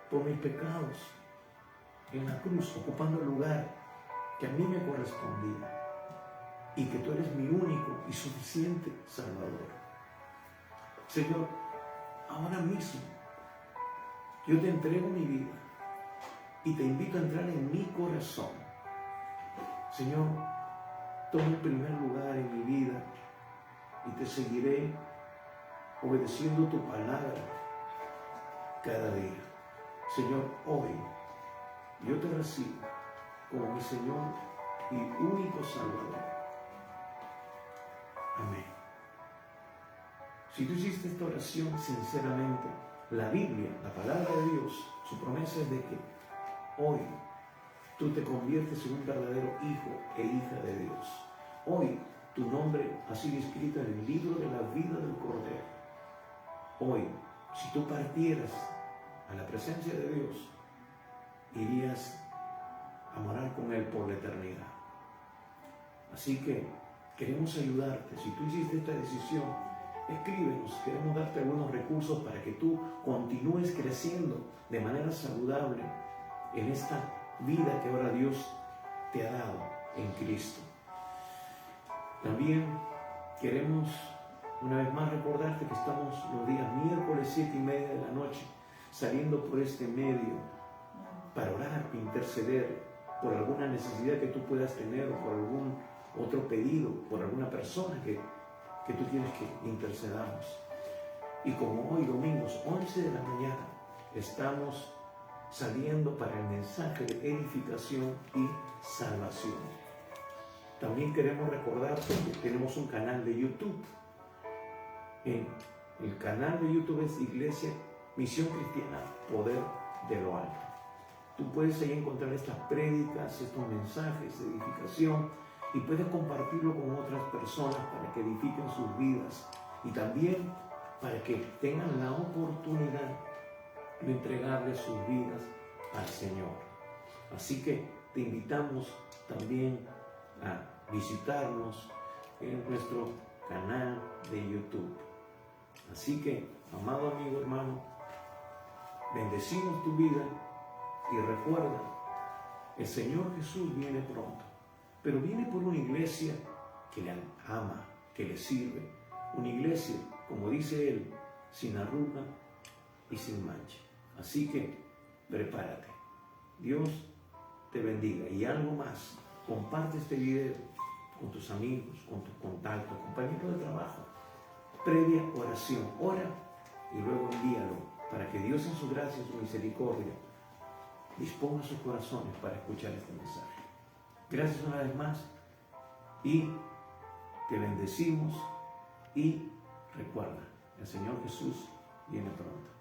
por mis pecados en la cruz, ocupando el lugar que a mí me correspondía, y que tú eres mi único y suficiente Salvador. Señor, ahora mismo yo te entrego mi vida y te invito a entrar en mi corazón. Señor, toma el primer lugar en mi vida y te seguiré obedeciendo tu palabra cada día. Señor, hoy yo te recibo como mi Señor y único Salvador. Amén. Si tú hiciste esta oración sinceramente, la Biblia, la palabra de Dios, su promesa es de que hoy tú te conviertes en un verdadero hijo e hija de Dios. Hoy tu nombre ha sido escrito en el libro de la vida del Cordero. Hoy, si tú partieras a la presencia de Dios, irías a morar con Él por la eternidad. Así que queremos ayudarte. Si tú hiciste esta decisión, escríbenos. Queremos darte algunos recursos para que tú continúes creciendo de manera saludable en esta vida que ahora Dios te ha dado en Cristo. También queremos una vez más recordarte que estamos los días miércoles 7:30 de la noche saliendo por este medio para orar, interceder por alguna necesidad que tú puedas tener o por algún otro pedido, por alguna persona que tú quieres que intercedamos. Y como hoy domingos 11 de la mañana estamos saliendo para el mensaje de edificación y salvación. También queremos recordarte que tenemos un canal de YouTube. El canal de YouTube es Iglesia Misión Cristiana Poder de lo Alto. Tú puedes ahí encontrar estas prédicas, estos mensajes de edificación, y puedes compartirlo con otras personas para que edifiquen sus vidas y también para que tengan la oportunidad de entregarle sus vidas al Señor. Así que te invitamos también a visitarnos en nuestro canal de YouTube. Así que, amado amigo, hermano, bendecimos tu vida y recuerda, el Señor Jesús viene pronto. pero viene por una iglesia que le ama, que le sirve. Una iglesia, como dice él, sin arruga y sin mancha. Así que prepárate. Dios te bendiga. Y algo más, comparte este video con tus amigos, con tus contactos, compañeros de trabajo. Previa oración, ora y luego envíalo para que Dios en su gracia y su misericordia disponga sus corazones para escuchar este mensaje. Gracias una vez más y te bendecimos y recuerda, el Señor Jesús viene pronto.